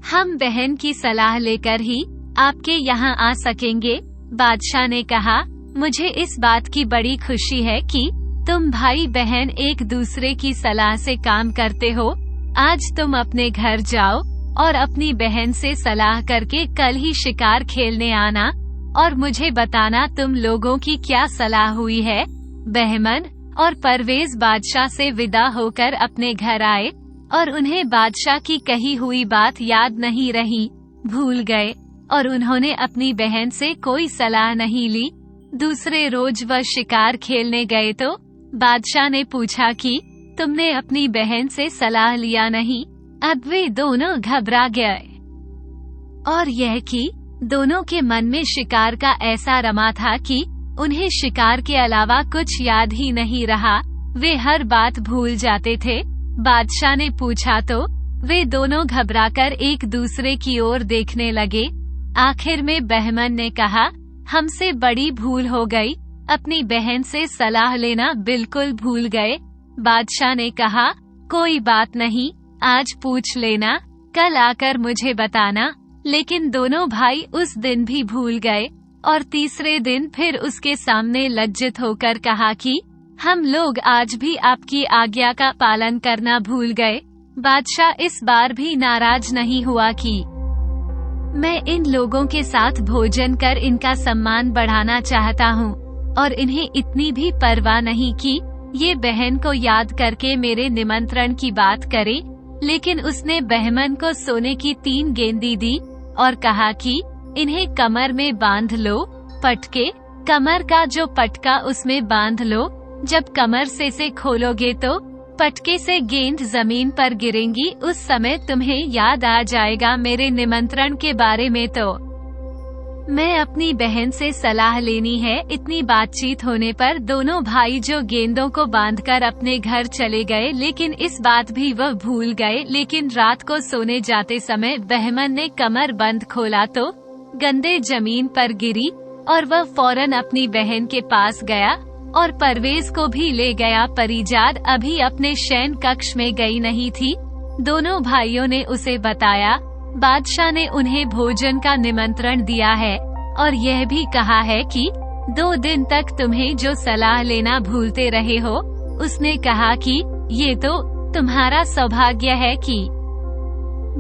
हम बहन की सलाह लेकर ही आपके यहाँ आ सकेंगे। बादशाह ने कहा, मुझे इस बात की बड़ी खुशी है कि तुम भाई बहन एक दूसरे की सलाह से काम करते हो। आज तुम अपने घर जाओ और अपनी बहन से सलाह करके कल ही शिकार खेलने आना और मुझे बताना तुम लोगों की क्या सलाह हुई है। बहमन और परवेज बादशाह से विदा होकर अपने घर आए और उन्हें बादशाह की कही हुई बात याद नहीं रही, भूल गए और उन्होंने अपनी बहन से कोई सलाह नहीं ली। दूसरे रोज वह शिकार खेलने गए तो बादशाह ने पूछा कि तुमने अपनी बहन से सलाह लिया नहीं? अब वे दोनों घबरा गए और यह कि दोनों के मन में शिकार का ऐसा रमा था कि उन्हें शिकार के अलावा कुछ याद ही नहीं रहा। वे हर बात भूल जाते थे। बादशाह ने पूछा तो वे दोनों घबराकर एक दूसरे की ओर देखने लगे। आखिर में बहमन ने कहा, हमसे बड़ी भूल हो गई, अपनी बहन से सलाह लेना बिल्कुल भूल गए। बादशाह ने कहा, कोई बात नहीं, आज पूछ लेना, कल आकर मुझे बताना। लेकिन दोनों भाई उस दिन भी भूल गए और तीसरे दिन फिर उसके सामने लज्जित होकर कहा कि हम लोग आज भी आपकी आज्ञा का पालन करना भूल गए। बादशाह इस बार भी नाराज नहीं हुआ कि मैं इन लोगों के साथ भोजन कर इनका सम्मान बढ़ाना चाहता हूँ और इन्हें इतनी भी परवाह नहीं कि ये बहन को याद करके मेरे निमंत्रण की बात करे। लेकिन उसने बहमन को सोने की 3 गेंदी दी और कहा कि इन्हें कमर में बांध लो, पटके, कमर का जो पटका उसमें बांध लो। जब कमर से खोलोगे तो पटके से गेंद जमीन पर गिरेंगी। उस समय तुम्हें याद आ जाएगा मेरे निमंत्रण के बारे में। तो मैं अपनी बहन से सलाह लेनी है। इतनी बातचीत होने पर दोनों भाई जो गेंदों को बांधकर अपने घर चले गए, लेकिन इस बात भी वह भूल गए। लेकिन रात को सोने जाते समय बहमन ने कमर बंद खोला तो गेंदें जमीन पर गिरी और वह फौरन अपनी बहन के पास गया और परवेज को भी ले गया। परिजाद अभी अपने शयन कक्ष में गई नहीं थी। दोनों भाइयों ने उसे बताया, बादशाह ने उन्हें भोजन का निमंत्रण दिया है और यह भी कहा है कि 2 दिन तक तुम्हें जो सलाह लेना भूलते रहे हो। उसने कहा कि ये तो तुम्हारा सौभाग्य है कि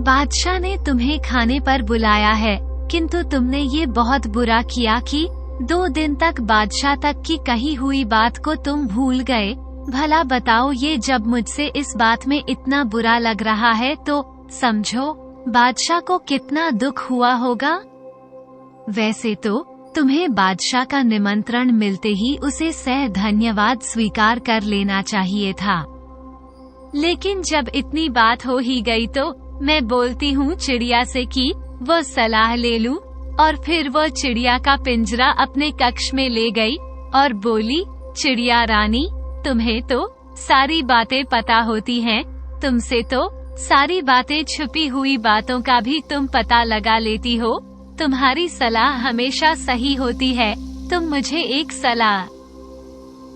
बादशाह ने तुम्हें खाने पर बुलाया है, किंतु तुमने ये बहुत बुरा किया कि 2 दिन तक बादशाह तक की कही हुई बात को तुम भूल गए। भला बताओ, ये जब मुझसे इस बात में इतना बुरा लग रहा है तो समझो बादशाह को कितना दुख हुआ होगा। वैसे तो तुम्हें बादशाह का निमंत्रण मिलते ही उसे सह धन्यवाद स्वीकार कर लेना चाहिए था, लेकिन जब इतनी बात हो ही गई तो मैं बोलती हूँ चिड़िया से कि वो सलाह ले लूं। और फिर वो चिड़िया का पिंजरा अपने कक्ष में ले गई और बोली, चिड़िया रानी, तुम्हें तो सारी बातें पता होती हैं। तुमसे तो सारी बातें, छुपी हुई बातों का भी तुम पता लगा लेती हो। तुम्हारी सलाह हमेशा सही होती है। तुम मुझे एक सलाह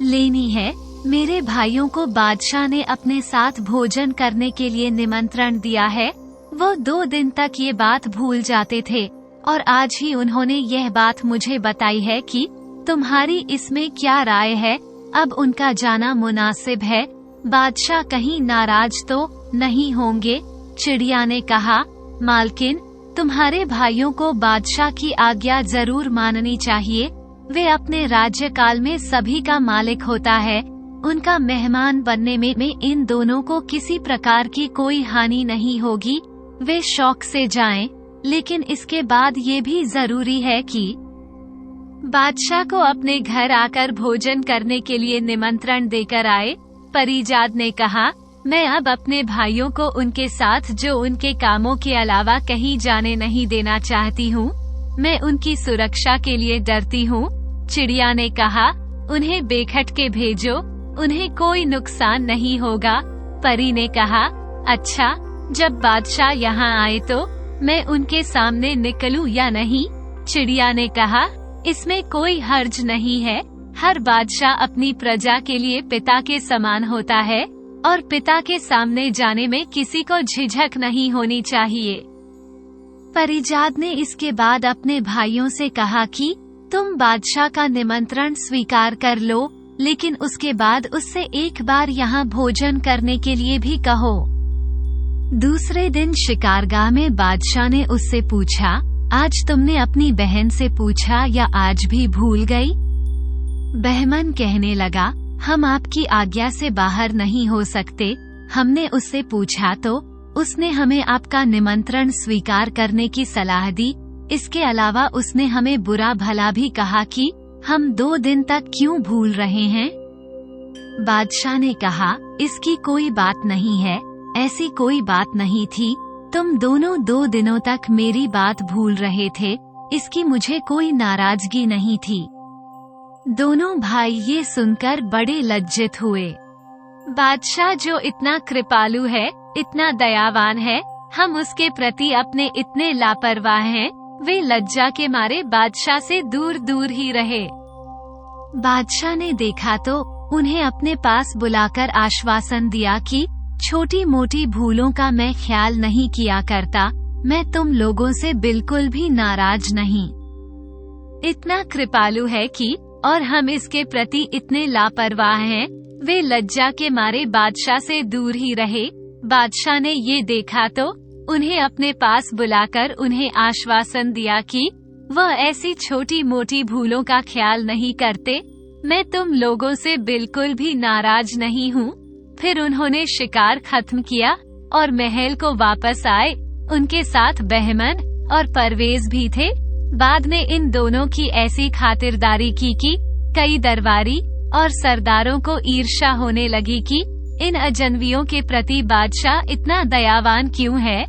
लेनी है। मेरे भाइयों को बादशाह ने अपने साथ भोजन करने के लिए निमंत्रण दिया है। वो 2 दिन तक ये बात भूल जाते थे और आज ही उन्होंने यह बात मुझे बताई है कि तुम्हारी इसमें क्या राय है। अब उनका जाना मुनासिब है। बादशाह कहीं नाराज तो नहीं होंगे? चिड़िया ने कहा, मालकिन, तुम्हारे भाइयों को बादशाह की आज्ञा जरूर माननी चाहिए। वे अपने राज्य काल में सभी का मालिक होता है। उनका मेहमान बनने में इन दोनों को किसी प्रकार की कोई हानि नहीं होगी। वे शौक से जाएं, लेकिन इसके बाद ये भी जरूरी है कि बादशाह को अपने घर आकर भोजन करने के लिए निमंत्रण देकर आए। परिजाद ने कहा, मैं अब अपने भाइयों को उनके साथ जो उनके कामों के अलावा कहीं जाने नहीं देना चाहती हूँ। मैं उनकी सुरक्षा के लिए डरती हूँ। चिड़िया ने कहा, उन्हें बेखटके भेजो, उन्हें कोई नुकसान नहीं होगा। परी ने कहा, अच्छा, जब बादशाह यहाँ आए तो मैं उनके सामने निकलूं या नहीं? चिड़िया ने कहा, इसमें कोई हर्ज नहीं है। हर बादशाह अपनी प्रजा के लिए पिता के समान होता है और पिता के सामने जाने में किसी को झिझक नहीं होनी चाहिए। परिजाद ने इसके बाद अपने भाइयों से कहा कि तुम बादशाह का निमंत्रण स्वीकार कर लो, लेकिन उसके बाद उससे एक बार यहाँ भोजन करने के लिए भी कहो। दूसरे दिन शिकारगाह में बादशाह ने उससे पूछा, आज तुमने अपनी बहन से पूछा या आज भी भूल गई? बहमन कहने लगा, हम आपकी आज्ञा से बाहर नहीं हो सकते। हमने उससे पूछा तो उसने हमें आपका निमंत्रण स्वीकार करने की सलाह दी। इसके अलावा उसने हमें बुरा भला भी कहा कि हम 2 दिन तक क्यों भूल रहे हैं। बादशाह ने कहा, इसकी कोई बात नहीं है, ऐसी कोई बात नहीं थी। तुम दोनों 2 दिनों तक मेरी बात भूल रहे थे, इसकी मुझे कोई नाराजगी नहीं थी। दोनों भाई ये सुनकर बड़े लज्जित हुए। बादशाह जो इतना कृपालु है, इतना दयावान है, हम उसके प्रति अपने इतने लापरवाह हैं। वे लज्जा के मारे बादशाह से दूर दूर ही रहे। बादशाह ने देखा तो उन्हें अपने पास बुलाकर आश्वासन दिया कि छोटी मोटी भूलों का मैं ख्याल नहीं किया करता। मैं तुम लोगों से बिल्कुल भी नाराज नहीं। इतना कृपालु है कि और हम इसके प्रति इतने लापरवाह हैं। वे लज्जा के मारे बादशाह से दूर ही रहे। बादशाह ने ये देखा तो उन्हें अपने पास बुलाकर उन्हें आश्वासन दिया कि वह ऐसी छोटी मोटी भूलों का ख्याल नहीं करते। मैं तुम लोगों से बिल्कुल भी नाराज नहीं हूँ। फिर उन्होंने शिकार खत्म किया और महल को वापस आए। उनके साथ बहमन और परवेज भी थे। बाद में इन दोनों की ऐसी खातिरदारी की कि कई दरबारी और सरदारों को ईर्ष्या होने लगी कि इन अजनबियों के प्रति बादशाह इतना दयावान क्यों है।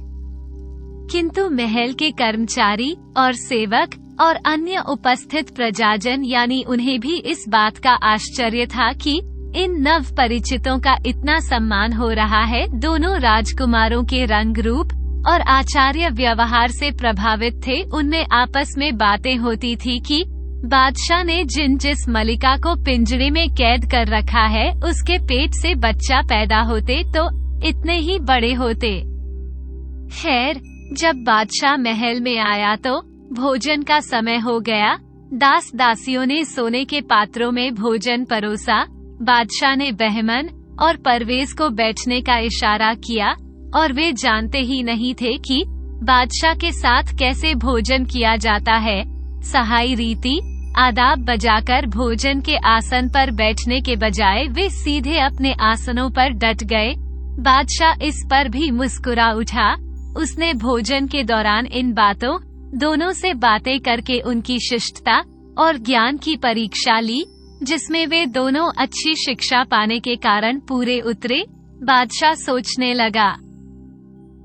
किंतु महल के कर्मचारी और सेवक और अन्य उपस्थित प्रजाजन यानी उन्हें भी इस बात का आश्चर्य था कि इन नव परिचितों का इतना सम्मान हो रहा है। दोनों राजकुमारों के रंग रूप और आचार्य व्यवहार से प्रभावित थे। उनमें आपस में बातें होती थी कि बादशाह ने जिस मलिका को पिंजरे में कैद कर रखा है उसके पेट से बच्चा पैदा होते तो इतने ही बड़े होते। खैर, जब बादशाह महल में आया तो भोजन का समय हो गया। दास दासियों ने सोने के पात्रों में भोजन परोसा। बादशाह ने बहमन और परवेज को बैठने का इशारा किया और वे जानते ही नहीं थे कि बादशाह के साथ कैसे भोजन किया जाता है। सहाई रीति आदाब बजाकर भोजन के आसन पर बैठने के बजाय वे सीधे अपने आसनों पर डट गए। बादशाह इस पर भी मुस्कुरा उठा। उसने भोजन के दौरान इन दोनों से बातें करके उनकी शिष्टता और ज्ञान की परीक्षा ली, जिसमें वे दोनों अच्छी शिक्षा पाने के कारण पूरे उतरे। बादशाह सोचने लगा,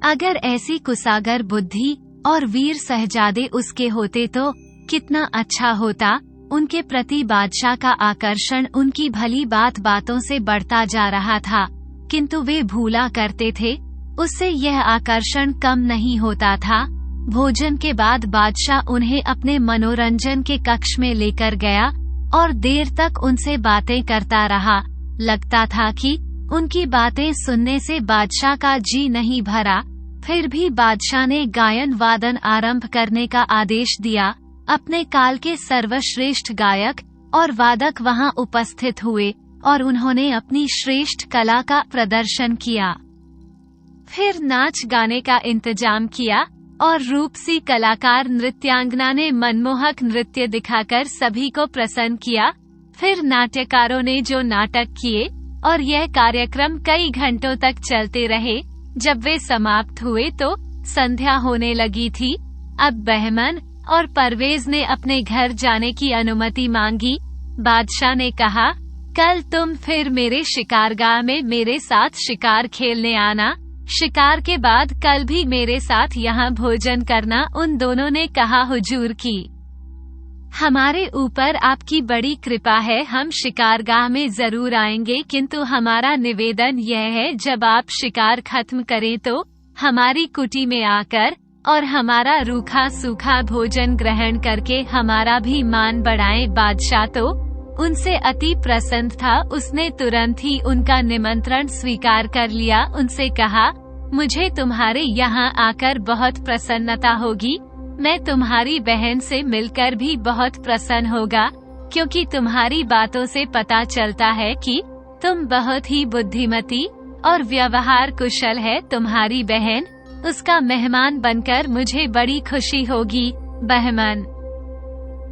अगर ऐसी कुशागर बुद्धि और वीर सहजादे उसके होते तो कितना अच्छा होता। उनके प्रति बादशाह का आकर्षण उनकी भली बातों से बढ़ता जा रहा था, किंतु वे भूला करते थे उससे यह आकर्षण कम नहीं होता था। भोजन के बाद बादशाह उन्हें अपने मनोरंजन के कक्ष में लेकर गया और देर तक उनसे बातें करता रहा। लगता था कि उनकी बातें सुनने से बादशाह का जी नहीं भरा। फिर भी बादशाह ने गायन वादन आरंभ करने का आदेश दिया। अपने काल के सर्वश्रेष्ठ गायक और वादक वहां उपस्थित हुए और उन्होंने अपनी श्रेष्ठ कला का प्रदर्शन किया। फिर नाच गाने का इंतजाम किया और रूपसी कलाकार नृत्यांगना ने मनमोहक नृत्य दिखाकर सभी को प्रसन्न किया। फिर नाट्यकारों ने जो नाटक किए और यह कार्यक्रम कई घंटों तक चलते रहे। जब वे समाप्त हुए तो संध्या होने लगी थी। अब बहमन और परवेज ने अपने घर जाने की अनुमति मांगी। बादशाह ने कहा, कल तुम फिर मेरे शिकारगाह में मेरे साथ शिकार खेलने आना। शिकार के बाद कल भी मेरे साथ यहाँ भोजन करना। उन दोनों ने कहा, हुजूर की हमारे ऊपर आपकी बड़ी कृपा है, हम शिकारगाह में जरूर आएंगे, किंतु हमारा निवेदन यह है जब आप शिकार खत्म करें तो हमारी कुटी में आकर और हमारा रूखा सूखा भोजन ग्रहण करके हमारा भी मान बढ़ाएं। बादशाह तो उनसे अति प्रसन्न था। उसने तुरंत ही उनका निमंत्रण स्वीकार कर लिया। उनसे कहा, मुझे तुम्हारे यहाँ आकर बहुत प्रसन्नता होगी। मैं तुम्हारी बहन से मिलकर भी बहुत प्रसन्न होगा, क्योंकि तुम्हारी बातों से पता चलता है कि तुम बहुत ही बुद्धिमती और व्यवहार कुशल है। तुम्हारी बहन उसका मेहमान बनकर मुझे बड़ी खुशी होगी। बहमन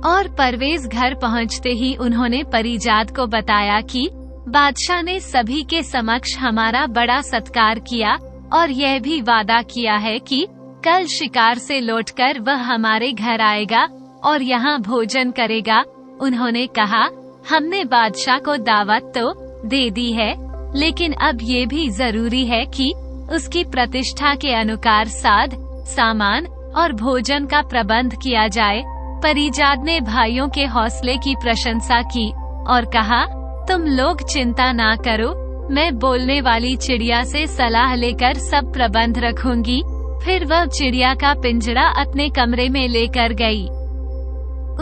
और परवेज घर पहुंचते ही उन्होंने परिजात को बताया कि बादशाह ने सभी के समक्ष हमारा बड़ा सत्कार किया और यह भी वादा किया है कि कल शिकार से लौटकर वह हमारे घर आएगा और यहाँ भोजन करेगा। उन्होंने कहा, हमने बादशाह को दावत तो दे दी है, लेकिन अब ये भी जरूरी है कि उसकी प्रतिष्ठा के अनुसार साध सामान और भोजन का प्रबंध किया जाए। परिजात ने भाइयों के हौसले की प्रशंसा की और कहा, तुम लोग चिंता ना करो, मैं बोलने वाली चिड़िया से सलाह लेकर सब प्रबंध रखूंगी। फिर वह चिड़िया का पिंजरा अपने कमरे में लेकर गई।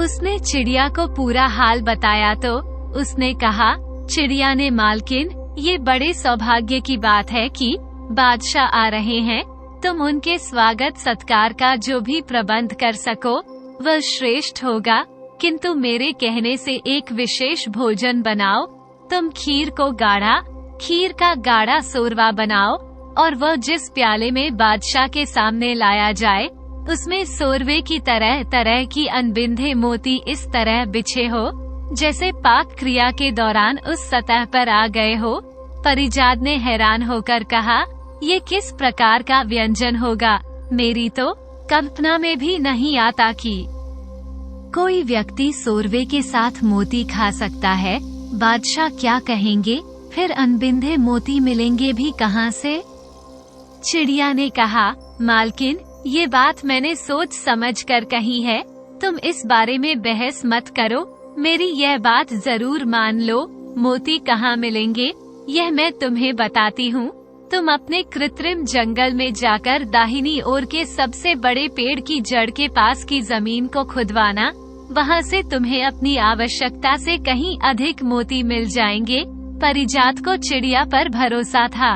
उसने चिड़िया को पूरा हाल बताया तो उसने कहा, चिड़िया ने, मालकिन, ये बड़े सौभाग्य की बात है कि बादशाह आ रहे हैं। तुम उनके स्वागत सत्कार का जो भी प्रबंध कर सको वह श्रेष्ठ होगा, किंतु मेरे कहने से एक विशेष भोजन बनाओ। तुम खीर का गाढ़ा सोरवा बनाओ और वह जिस प्याले में बादशाह के सामने लाया जाए उसमें सोरवे की तरह तरह की अनबिंधे मोती इस तरह बिछे हो जैसे पाक क्रिया के दौरान उस सतह पर आ गए हो। परिजात ने हैरान होकर कहा, ये किस प्रकार का व्यंजन होगा, मेरी तो कल्पना में भी नहीं आता कि कोई व्यक्ति सोरवे के साथ मोती खा सकता है, बादशाह क्या कहेंगे? फिर अनबिंधे मोती मिलेंगे भी कहाँ से? चिड़िया ने कहा, मालकिन, ये बात मैंने सोच समझ कर कही है। तुम इस बारे में बहस मत करो, मेरी यह बात जरूर मान लो। मोती कहाँ मिलेंगे यह मैं तुम्हें बताती हूँ। तुम अपने कृत्रिम जंगल में जाकर दाहिनी ओर के सबसे बड़े पेड़ की जड़ के पास की जमीन को खुदवाना, वहाँ से तुम्हें अपनी आवश्यकता से कहीं अधिक मोती मिल जाएंगे। परिजात को चिड़िया पर भरोसा था,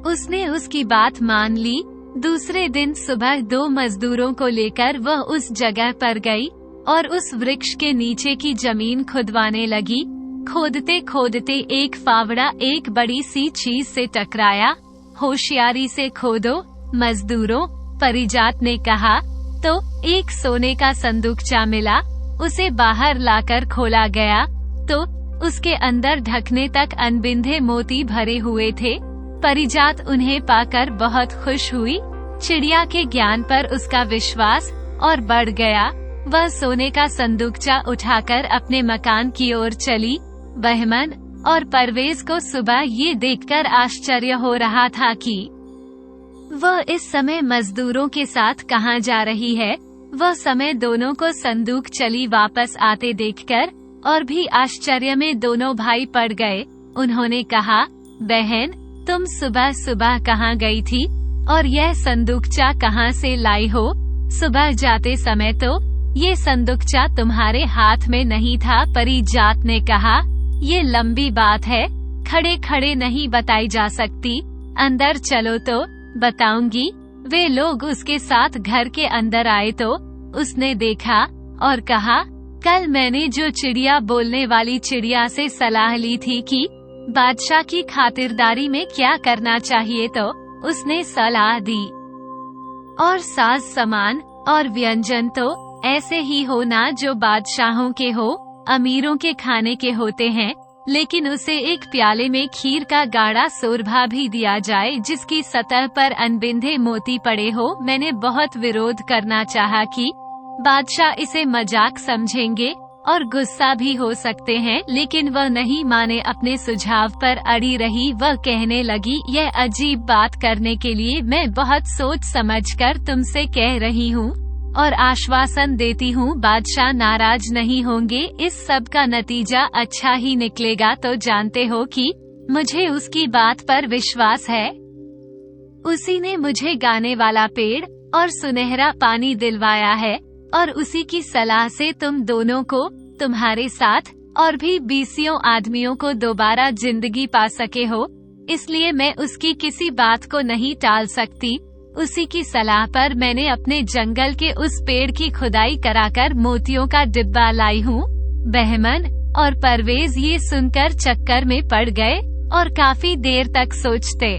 उसने उसकी बात मान ली। दूसरे दिन सुबह 2 मजदूरों को लेकर वह उस जगह पर गई और उस वृक्ष के नीचे की जमीन खुदवाने लगी। खोदते खोदते एक फावड़ा एक बड़ी सी चीज से टकराया। होशियारी से खोदो मजदूरों, परिजात ने कहा। तो एक सोने का संदूकचा मिला, उसे बाहर लाकर खोला गया तो उसके अंदर ढकने तक अनबिंधे मोती भरे हुए थे। परिजात उन्हें पाकर बहुत खुश हुई। चिड़िया के ज्ञान पर उसका विश्वास और बढ़ गया। वह सोने का संदूकचा उठाकर अपने मकान की ओर चली। बहमन और परवेज को सुबह ये देखकर आश्चर्य हो रहा था कि वह इस समय मजदूरों के साथ कहाँ जा रही है। वह समय दोनों को संदूक चली वापस आते देखकर और भी आश्चर्य में दोनों भाई पड़ गए। उन्होंने कहा, बहन, तुम सुबह सुबह कहाँ गई थी और यह संदूकचा कहाँ से लाई हो? सुबह जाते समय तो ये संदूकचा तुम्हारे हाथ में नहीं था। परिजात ने कहा, ये लंबी बात है, खड़े खड़े नहीं बताई जा सकती। अंदर चलो तो बताऊंगी। वे लोग उसके साथ घर के अंदर आए तो उसने देखा और कहा, कल मैंने जो चिड़िया बोलने वाली चिड़िया से सलाह ली थी कि बादशाह की खातिरदारी में क्या करना चाहिए, तो उसने सलाह दी। और साज सामान और व्यंजन तो ऐसे ही हो ना जो बादशाहों के हो, अमीरों के खाने के होते हैं, लेकिन उसे एक प्याले में खीर का गाढ़ा सोरभा भी दिया जाए जिसकी सतह पर अनबिंधे मोती पड़े हो। मैंने बहुत विरोध करना चाहा कि बादशाह इसे मजाक समझेंगे और गुस्सा भी हो सकते हैं, लेकिन वह नहीं माने। अपने सुझाव पर अड़ी रही। वह कहने लगी, यह अजीब बात करने के लिए मैं बहुत सोच समझकर तुमसे कह रही हूँ और आश्वासन देती हूँ, बादशाह नाराज नहीं होंगे। इस सब का नतीजा अच्छा ही निकलेगा। तो जानते हो कि मुझे उसकी बात पर विश्वास है। उसी ने मुझे गाने वाला पेड़ और सुनहरा पानी दिलवाया है और उसी की सलाह से तुम दोनों को, तुम्हारे साथ और भी 20 आदमियों को दोबारा जिंदगी पा सके हो। इसलिए मैं उसकी किसी बात को नहीं टाल सकती। उसी की सलाह पर मैंने अपने जंगल के उस पेड़ की खुदाई कराकर मोतियों का डिब्बा लाई हूँ। बहमन और परवेज ये सुनकर चक्कर में पड़ गए और काफी देर तक सोचते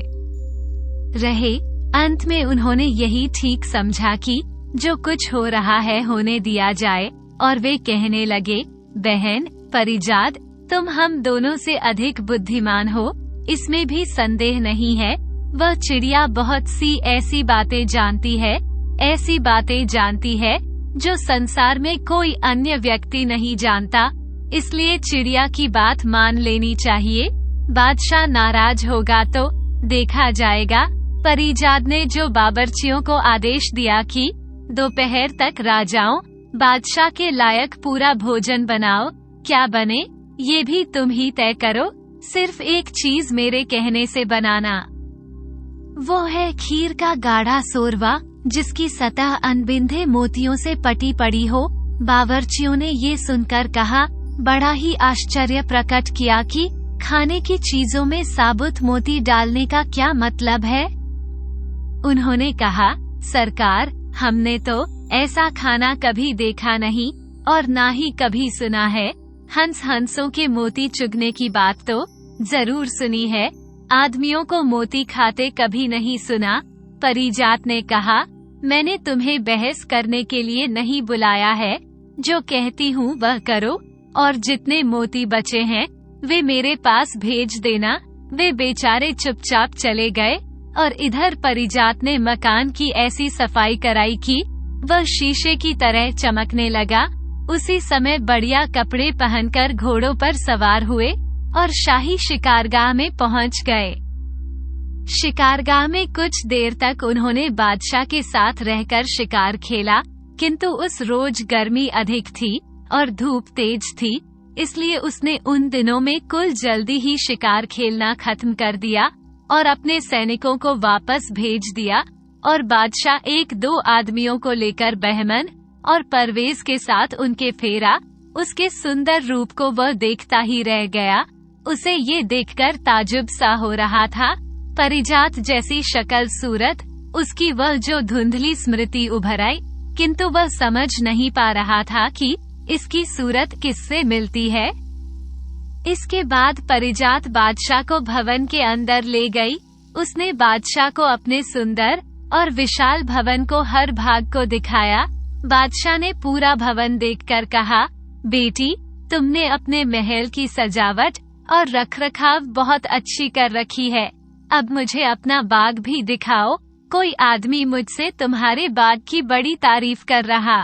रहे। अंत में उन्होंने यही ठीक समझा कि जो कुछ हो रहा है होने दिया जाए और वे कहने लगे, बहन परिजात, तुम हम दोनों से अधिक बुद्धिमान हो, इसमें भी संदेह नहीं है। वह चिड़िया बहुत सी ऐसी बातें जानती है, ऐसी बातें जानती है जो संसार में कोई अन्य व्यक्ति नहीं जानता। इसलिए चिड़िया की बात मान लेनी चाहिए। बादशाह नाराज होगा तो देखा जाएगा। परिजात ने जो बावर्चियों को आदेश दिया कि दोपहर तक राजाओं, बादशाह के लायक पूरा भोजन बनाओ, क्या बने ये भी तुम ही तय करो। सिर्फ एक चीज मेरे कहने से बनाना, वो है खीर का गाढ़ा सोरवा जिसकी सतह अनबिंधे मोतियों से पटी पड़ी हो। बावर्चियों ने ये सुनकर कहा, बड़ा ही आश्चर्य प्रकट किया कि खाने की चीजों में साबुत मोती डालने का क्या मतलब है। उन्होंने कहा, सरकार, हमने तो ऐसा खाना कभी देखा नहीं और ना ही कभी सुना है। हंसों के मोती चुगने की बात तो जरूर सुनी है, आदमियों को मोती खाते कभी नहीं सुना। परिजात ने कहा, मैंने तुम्हें बहस करने के लिए नहीं बुलाया है। जो कहती हूँ वह करो और जितने मोती बचे हैं वे मेरे पास भेज देना। वे बेचारे चुपचाप चले गए और इधर परिजात ने मकान की ऐसी सफाई कराई कि वह शीशे की तरह चमकने लगा। उसी समय बढ़िया कपड़े पहनकर घोड़ों पर सवार हुए और शाही शिकारगाह में पहुंच गए। शिकारगाह में कुछ देर तक उन्होंने बादशाह के साथ रहकर शिकार खेला, किंतु उस रोज गर्मी अधिक थी और धूप तेज थी, इसलिए उसने उन दिनों में कुल जल्दी ही शिकार खेलना खत्म कर दिया और अपने सैनिकों को वापस भेज दिया और बादशाह 1-2 आदमियों को लेकर बहमन और परवेज के साथ उनके फेरा। उसके सुंदर रूप को वह देखता ही रह गया। उसे ये देखकर ताजुब सा हो रहा था। परिजात जैसी शक्ल सूरत, उसकी वह जो धुंधली स्मृति उभर आई, किंतु वह समझ नहीं पा रहा था कि इसकी सूरत किससे मिलती है। इसके बाद परिजात बादशाह को भवन के अंदर ले गई। उसने बादशाह को अपने सुंदर और विशाल भवन को हर भाग को दिखाया। बादशाह ने पूरा भवन देखकर कहा, बेटी, तुमने अपने महल की सजावट और रखरखाव बहुत अच्छी कर रखी है। अब मुझे अपना बाग भी दिखाओ। कोई आदमी मुझसे तुम्हारे बाग की बड़ी तारीफ कर रहा।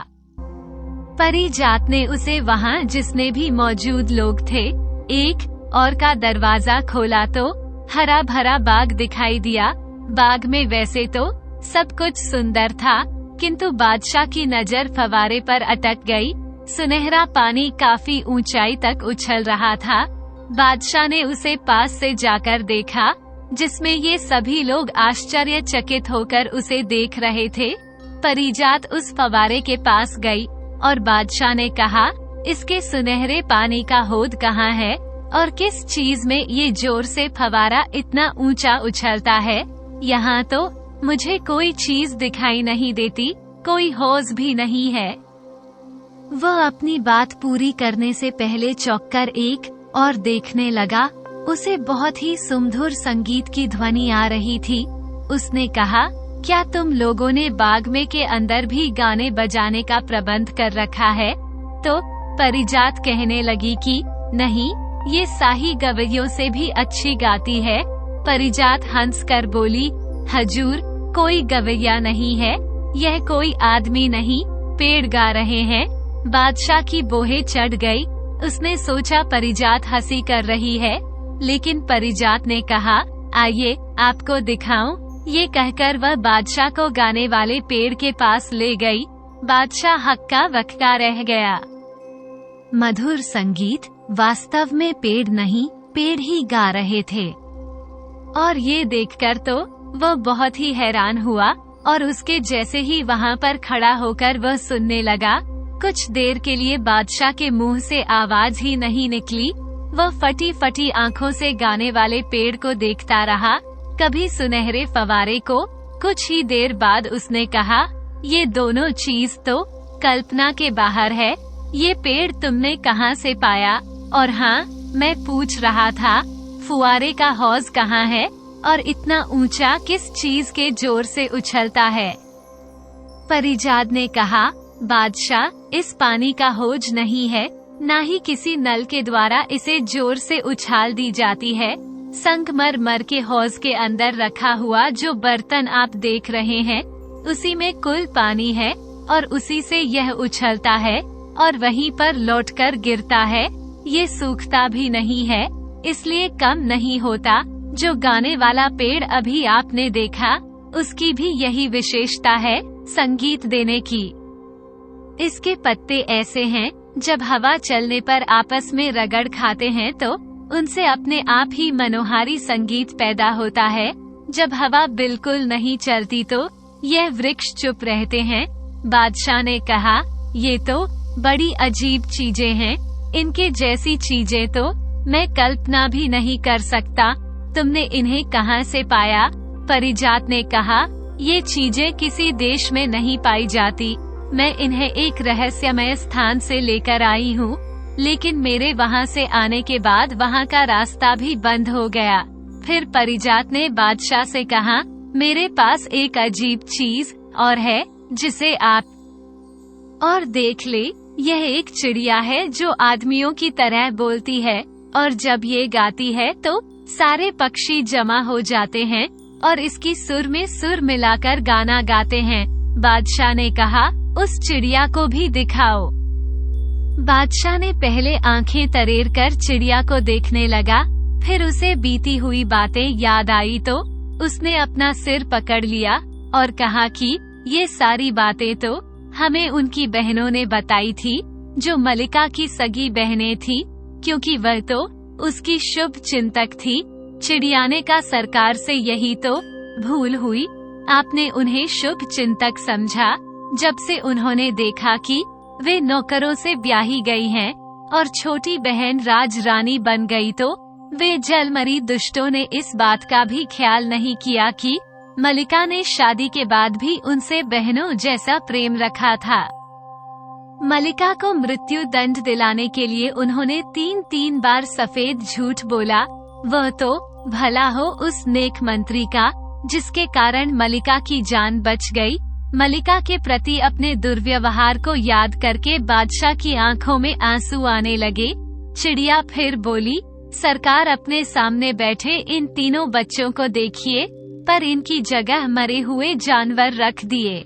परिजात ने उसे वहाँ जिसने भी मौजूद लोग थे, एक और का दरवाजा खोला तो हरा भरा बाग दिखाई दिया। बाग में वैसे तो सब कुछ सुंदर था, किंतु बादशाह की नजर फवारे पर अटक गई। सुनहरा पानी काफी ऊंचाई तक उछल रहा था। बादशाह ने उसे पास से जाकर देखा, जिसमें ये सभी लोग आश्चर्यचकित होकर उसे देख रहे थे। परिजात उस फवारे के पास गई और बादशाह ने कहा, इसके सुनहरे पानी का हौद कहाँ है और किस चीज में ये जोर से फवारा इतना ऊंचा उछलता है? यहाँ तो मुझे कोई चीज दिखाई नहीं देती, कोई हौज भी नहीं है। वह अपनी बात पूरी करने से पहले चौंककर एक और देखने लगा। उसे बहुत ही सुमधुर संगीत की ध्वनि आ रही थी। उसने कहा, क्या तुम लोगों ने बाग में के अंदर भी गाने बजाने का प्रबंध कर रखा है? तो परिजात कहने लगी कि नहीं, ये शाही गवैयों से भी अच्छी गाती है। परिजात हंस कर बोली, हजूर, कोई गवैया नहीं है, यह कोई आदमी नहीं, पेड़ गा रहे हैं। बादशाह की बोहे चढ़ गई। उसने सोचा परिजात हंसी कर रही है, लेकिन परिजात ने कहा, आइए आपको दिखाऊं। ये कहकर वह बादशाह को गाने वाले पेड़ के पास ले गई। बादशाह हक्का बक्का रह गया। मधुर संगीत, वास्तव में पेड़ नहीं, पेड़ ही गा रहे थे। और ये देखकर तो वह बहुत ही हैरान हुआ और उसके जैसे ही वहाँ पर खड़ा होकर वह सुनने लगा। कुछ देर के लिए बादशाह के मुंह से आवाज ही नहीं निकली। वह फटी फटी आंखों से गाने वाले पेड़ को देखता रहा, कभी सुनहरे फवारे को। कुछ ही देर बाद उसने कहा, ये दोनों चीज तो कल्पना के बाहर है। ये पेड़ तुमने कहाँ से पाया? और हाँ, मैं पूछ रहा था, फुआरे का हौज कहाँ है और इतना ऊंचा किस चीज के जोर से उछलता है? परिजात ने कहा, बादशाह, इस पानी का हौज नहीं है, ना ही किसी नल के द्वारा इसे जोर से उछाल दी जाती है। संगमरमर के हौज के अंदर रखा हुआ जो बर्तन आप देख रहे हैं, उसी में कुल पानी है और उसी से यह उछलता है और वहीं पर लौटकर गिरता है। ये सूखता भी नहीं है, इसलिए कम नहीं होता। जो गाने वाला पेड़ अभी आपने देखा, उसकी भी यही विशेषता है, संगीत देने की। इसके पत्ते ऐसे हैं, जब हवा चलने पर आपस में रगड़ खाते हैं तो उनसे अपने आप ही मनोहारी संगीत पैदा होता है। जब हवा बिल्कुल नहीं चलती तो यह वृक्ष चुप रहते हैं। बादशाह ने कहा, ये तो बड़ी अजीब चीजें हैं, इनके जैसी चीजें तो मैं कल्पना भी नहीं कर सकता। तुमने इन्हें कहाँ से पाया? परिजात ने कहा, ये चीजें किसी देश में नहीं पाई जाती। मैं इन्हें एक रहस्यमय स्थान से लेकर आई हूँ, लेकिन मेरे वहाँ से आने के बाद वहाँ का रास्ता भी बंद हो गया। फिर परिजात ने बादशाह से कहा, मेरे पास एक अजीब चीज और है, जिसे आप और देख ले। यह एक चिड़िया है जो आदमियों की तरह बोलती है, और जब ये गाती है तो सारे पक्षी जमा हो जाते हैं और इसकी सुर में सुर मिलाकर गाना गाते हैं। बादशाह ने कहा, उस चिड़िया को भी दिखाओ। बादशाह ने पहले आंखें तरेर कर चिड़िया को देखने लगा, फिर उसे बीती हुई बातें याद आई तो उसने अपना सिर पकड़ लिया और कहा कि ये सारी बातें तो हमें उनकी बहनों ने बताई थी, जो मलिका की सगी बहनें थी, क्योंकि वह तो उसकी शुभ चिंतक थी। चिड़िया ने कहा, सरकार से यही तो भूल हुई, आपने उन्हें शुभ चिंतक समझा। जब से उन्होंने देखा कि वे नौकरों से ब्याही गई हैं और छोटी बहन राज रानी बन गई, तो वे जलमरी दुष्टों ने इस बात का भी ख्याल नहीं किया कि मलिका ने शादी के बाद भी उनसे बहनों जैसा प्रेम रखा था। मलिका को मृत्यु दंड दिलाने के लिए उन्होंने 3 बार सफेद झूठ बोला। वह तो भला हो उस नेक मंत्री का, जिसके कारण मलिका की जान बच गई। मलिका के प्रति अपने दुर्व्यवहार को याद करके बादशाह की आंखों में आंसू आने लगे। चिड़िया फिर बोली, सरकार अपने सामने बैठे इन तीनों बच्चों को देखिए, पर इनकी जगह मरे हुए जानवर रख दिए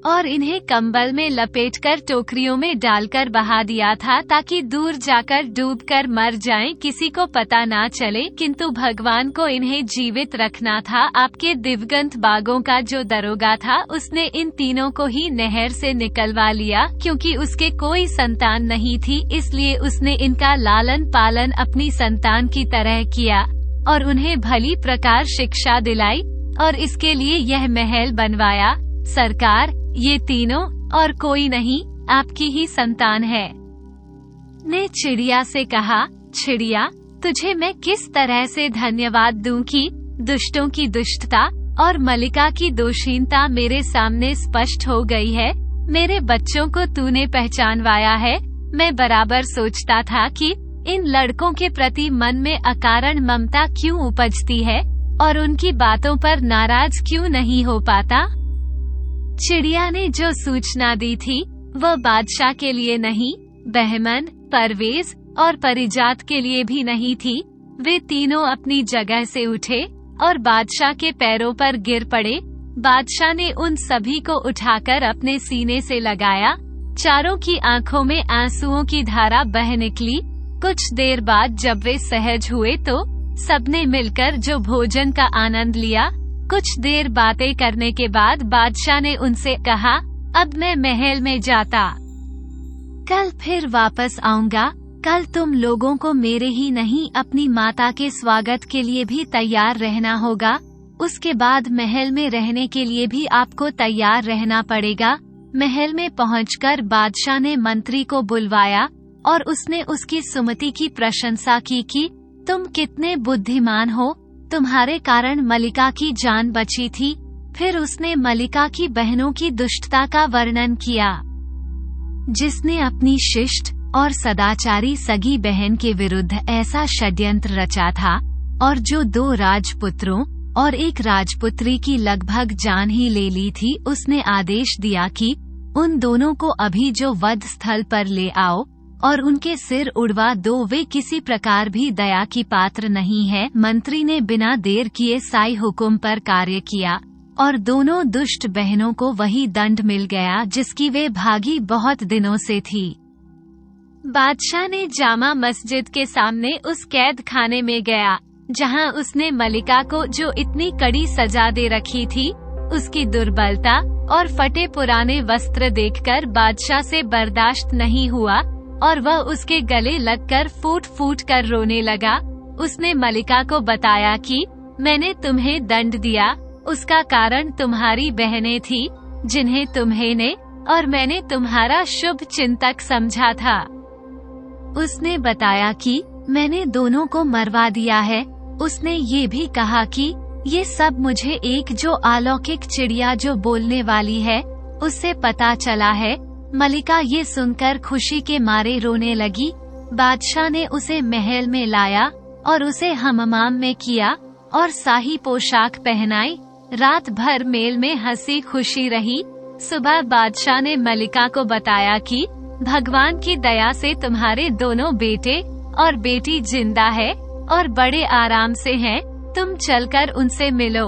और इन्हें कंबल में लपेटकर टोकरियों में डालकर बहा दिया था, ताकि दूर जाकर डूबकर मर जाएं, किसी को पता ना चले। किंतु भगवान को इन्हें जीवित रखना था। आपके दिवगंत बागों का जो दरोगा था, उसने इन तीनों को ही नहर से निकलवा लिया, क्योंकि उसके कोई संतान नहीं थी, इसलिए उसने इनका लालन पालन अपनी संतान की तरह किया और उन्हें भली प्रकार शिक्षा दिलाई और इसके लिए यह महल बनवाया। सरकार, ये तीनों और कोई नहीं, आपकी ही संतान है। ने चिड़िया से कहा, चिड़िया, तुझे मैं किस तरह से धन्यवाद दूं कि दुष्टों की दुष्टता और मलिका की दोषहीनता मेरे सामने स्पष्ट हो गई है। मेरे बच्चों को तूने पहचानवाया है। मैं बराबर सोचता था कि इन लड़कों के प्रति मन में अकारण ममता क्यों उपजती है और उनकी बातों पर नाराज क्यों नहीं हो पाता। चिड़िया ने जो सूचना दी थी वह बादशाह के लिए नहीं, बहमन, परवेज और परिजात के लिए भी नहीं थी। वे तीनों अपनी जगह से उठे और बादशाह के पैरों पर गिर पड़े। बादशाह ने उन सभी को उठाकर अपने सीने से लगाया। चारों की आंखों में आंसुओं की धारा बह निकली। कुछ देर बाद जब वे सहज हुए तो सबने मिलकर जो भोजन का आनंद लिया। कुछ देर बातें करने के बाद बादशाह ने उनसे कहा, अब मैं महल में जाता, कल फिर वापस आऊंगा। कल तुम लोगों को मेरे ही नहीं अपनी माता के स्वागत के लिए भी तैयार रहना होगा। उसके बाद महल में रहने के लिए भी आपको तैयार रहना पड़ेगा। महल में पहुंचकर बादशाह ने मंत्री को बुलवाया और उसने उसकी सुमति की प्रशंसा की कि तुम कितने बुद्धिमान हो, तुम्हारे कारण मलिका की जान बची थी। फिर उसने मलिका की बहनों की दुष्टता का वर्णन किया, जिसने अपनी शिष्ट और सदाचारी सगी बहन के विरुद्ध ऐसा षड्यंत्र रचा था और जो 2 राजपुत्रों और 1 राजपुत्री की लगभग जान ही ले ली थी। उसने आदेश दिया कि उन दोनों को अभी जो वध स्थल पर ले आओ और उनके सिर उड़वा दो। वे किसी प्रकार भी दया की पात्र नहीं है। मंत्री ने बिना देर किए साई हुक्म पर कार्य किया और दोनों दुष्ट बहनों को वही दंड मिल गया जिसकी वे भागी बहुत दिनों से थी। बादशाह ने जामा मस्जिद के सामने उस कैद खाने में गया जहां उसने मलिका को जो इतनी कड़ी सजा दे रखी थी। उसकी दुर्बलता और फटे पुराने वस्त्र देखकर बादशाह से बर्दाश्त नहीं हुआ और वह उसके गले लगकर फूट फूट कर रोने लगा। उसने मलिका को बताया कि मैंने तुम्हें दंड दिया, उसका कारण तुम्हारी बहनें थी जिन्हें तुम्हें और मैंने तुम्हारा शुभ चिंतक समझा था। उसने बताया कि मैंने दोनों को मरवा दिया है। उसने ये भी कहा कि ये सब मुझे एक जो अलौकिक चिड़िया जो बोलने वाली है उससे पता चला है। मलिका ये सुनकर खुशी के मारे रोने लगी। बादशाह ने उसे महल में लाया और उसे हमाम में किया और शाही पोशाक पहनाई। रात भर मेल में हंसी खुशी रही। सुबह बादशाह ने मलिका को बताया कि भगवान की दया से तुम्हारे दोनों बेटे और बेटी जिंदा है और बड़े आराम से हैं। तुम चलकर उनसे मिलो।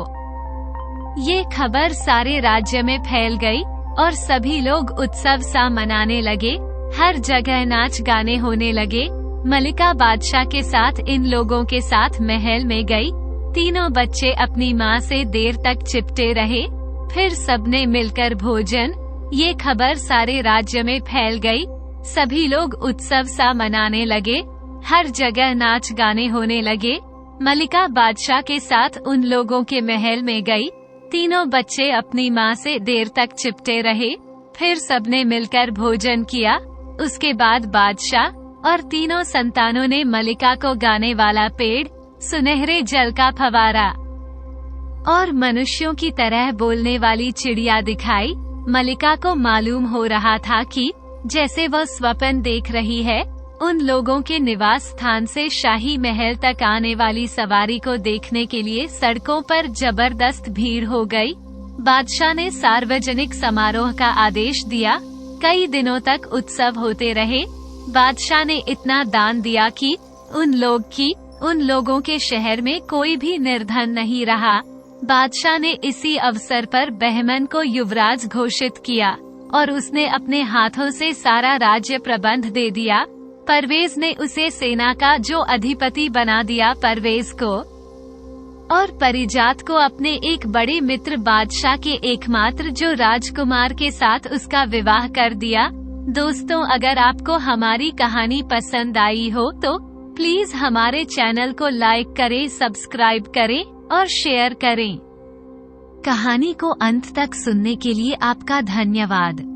ये खबर सारे राज्य में फैल गई और सभी लोग उत्सव सा मनाने लगे। हर जगह नाच गाने होने लगे। मलिका बादशाह के साथ इन लोगों के साथ महल में गई। तीनों बच्चे अपनी माँ से देर तक चिपटे रहे। फिर सबने मिलकर भोजन। ये खबर सारे राज्य में फैल गई। सभी लोग उत्सव सा मनाने लगे। हर जगह नाच गाने होने लगे। मलिका बादशाह के साथ उन लोगों के महल में गई। तीनों बच्चे अपनी माँ से देर तक चिपटे रहे। फिर सबने मिलकर भोजन किया। उसके बाद बादशाह और तीनों संतानों ने मलिका को गाने वाला पेड़, सुनहरे जल का फवारा और मनुष्यों की तरह बोलने वाली चिड़िया दिखाई। मलिका को मालूम हो रहा था कि जैसे वह स्वप्न देख रही है। उन लोगों के निवास स्थान से शाही महल तक आने वाली सवारी को देखने के लिए सड़कों पर जबरदस्त भीड़ हो गई। बादशाह ने सार्वजनिक समारोह का आदेश दिया। कई दिनों तक उत्सव होते रहे। बादशाह ने इतना दान दिया कि उन लोगों के शहर में कोई भी निर्धन नहीं रहा। बादशाह ने इसी अवसर पर बहमन को युवराज घोषित किया और उसने अपने हाथों से सारा राज्य प्रबंध दे दिया। परवेज ने उसे सेना का जो अधिपति बना दिया। परवेज को और परिजात को अपने एक बड़े मित्र बादशाह के एकमात्र जो राजकुमार के साथ उसका विवाह कर दिया। दोस्तों, अगर आपको हमारी कहानी पसंद आई हो तो प्लीज हमारे चैनल को लाइक करें, सब्सक्राइब करें और शेयर करें। कहानी को अंत तक सुनने के लिए आपका धन्यवाद।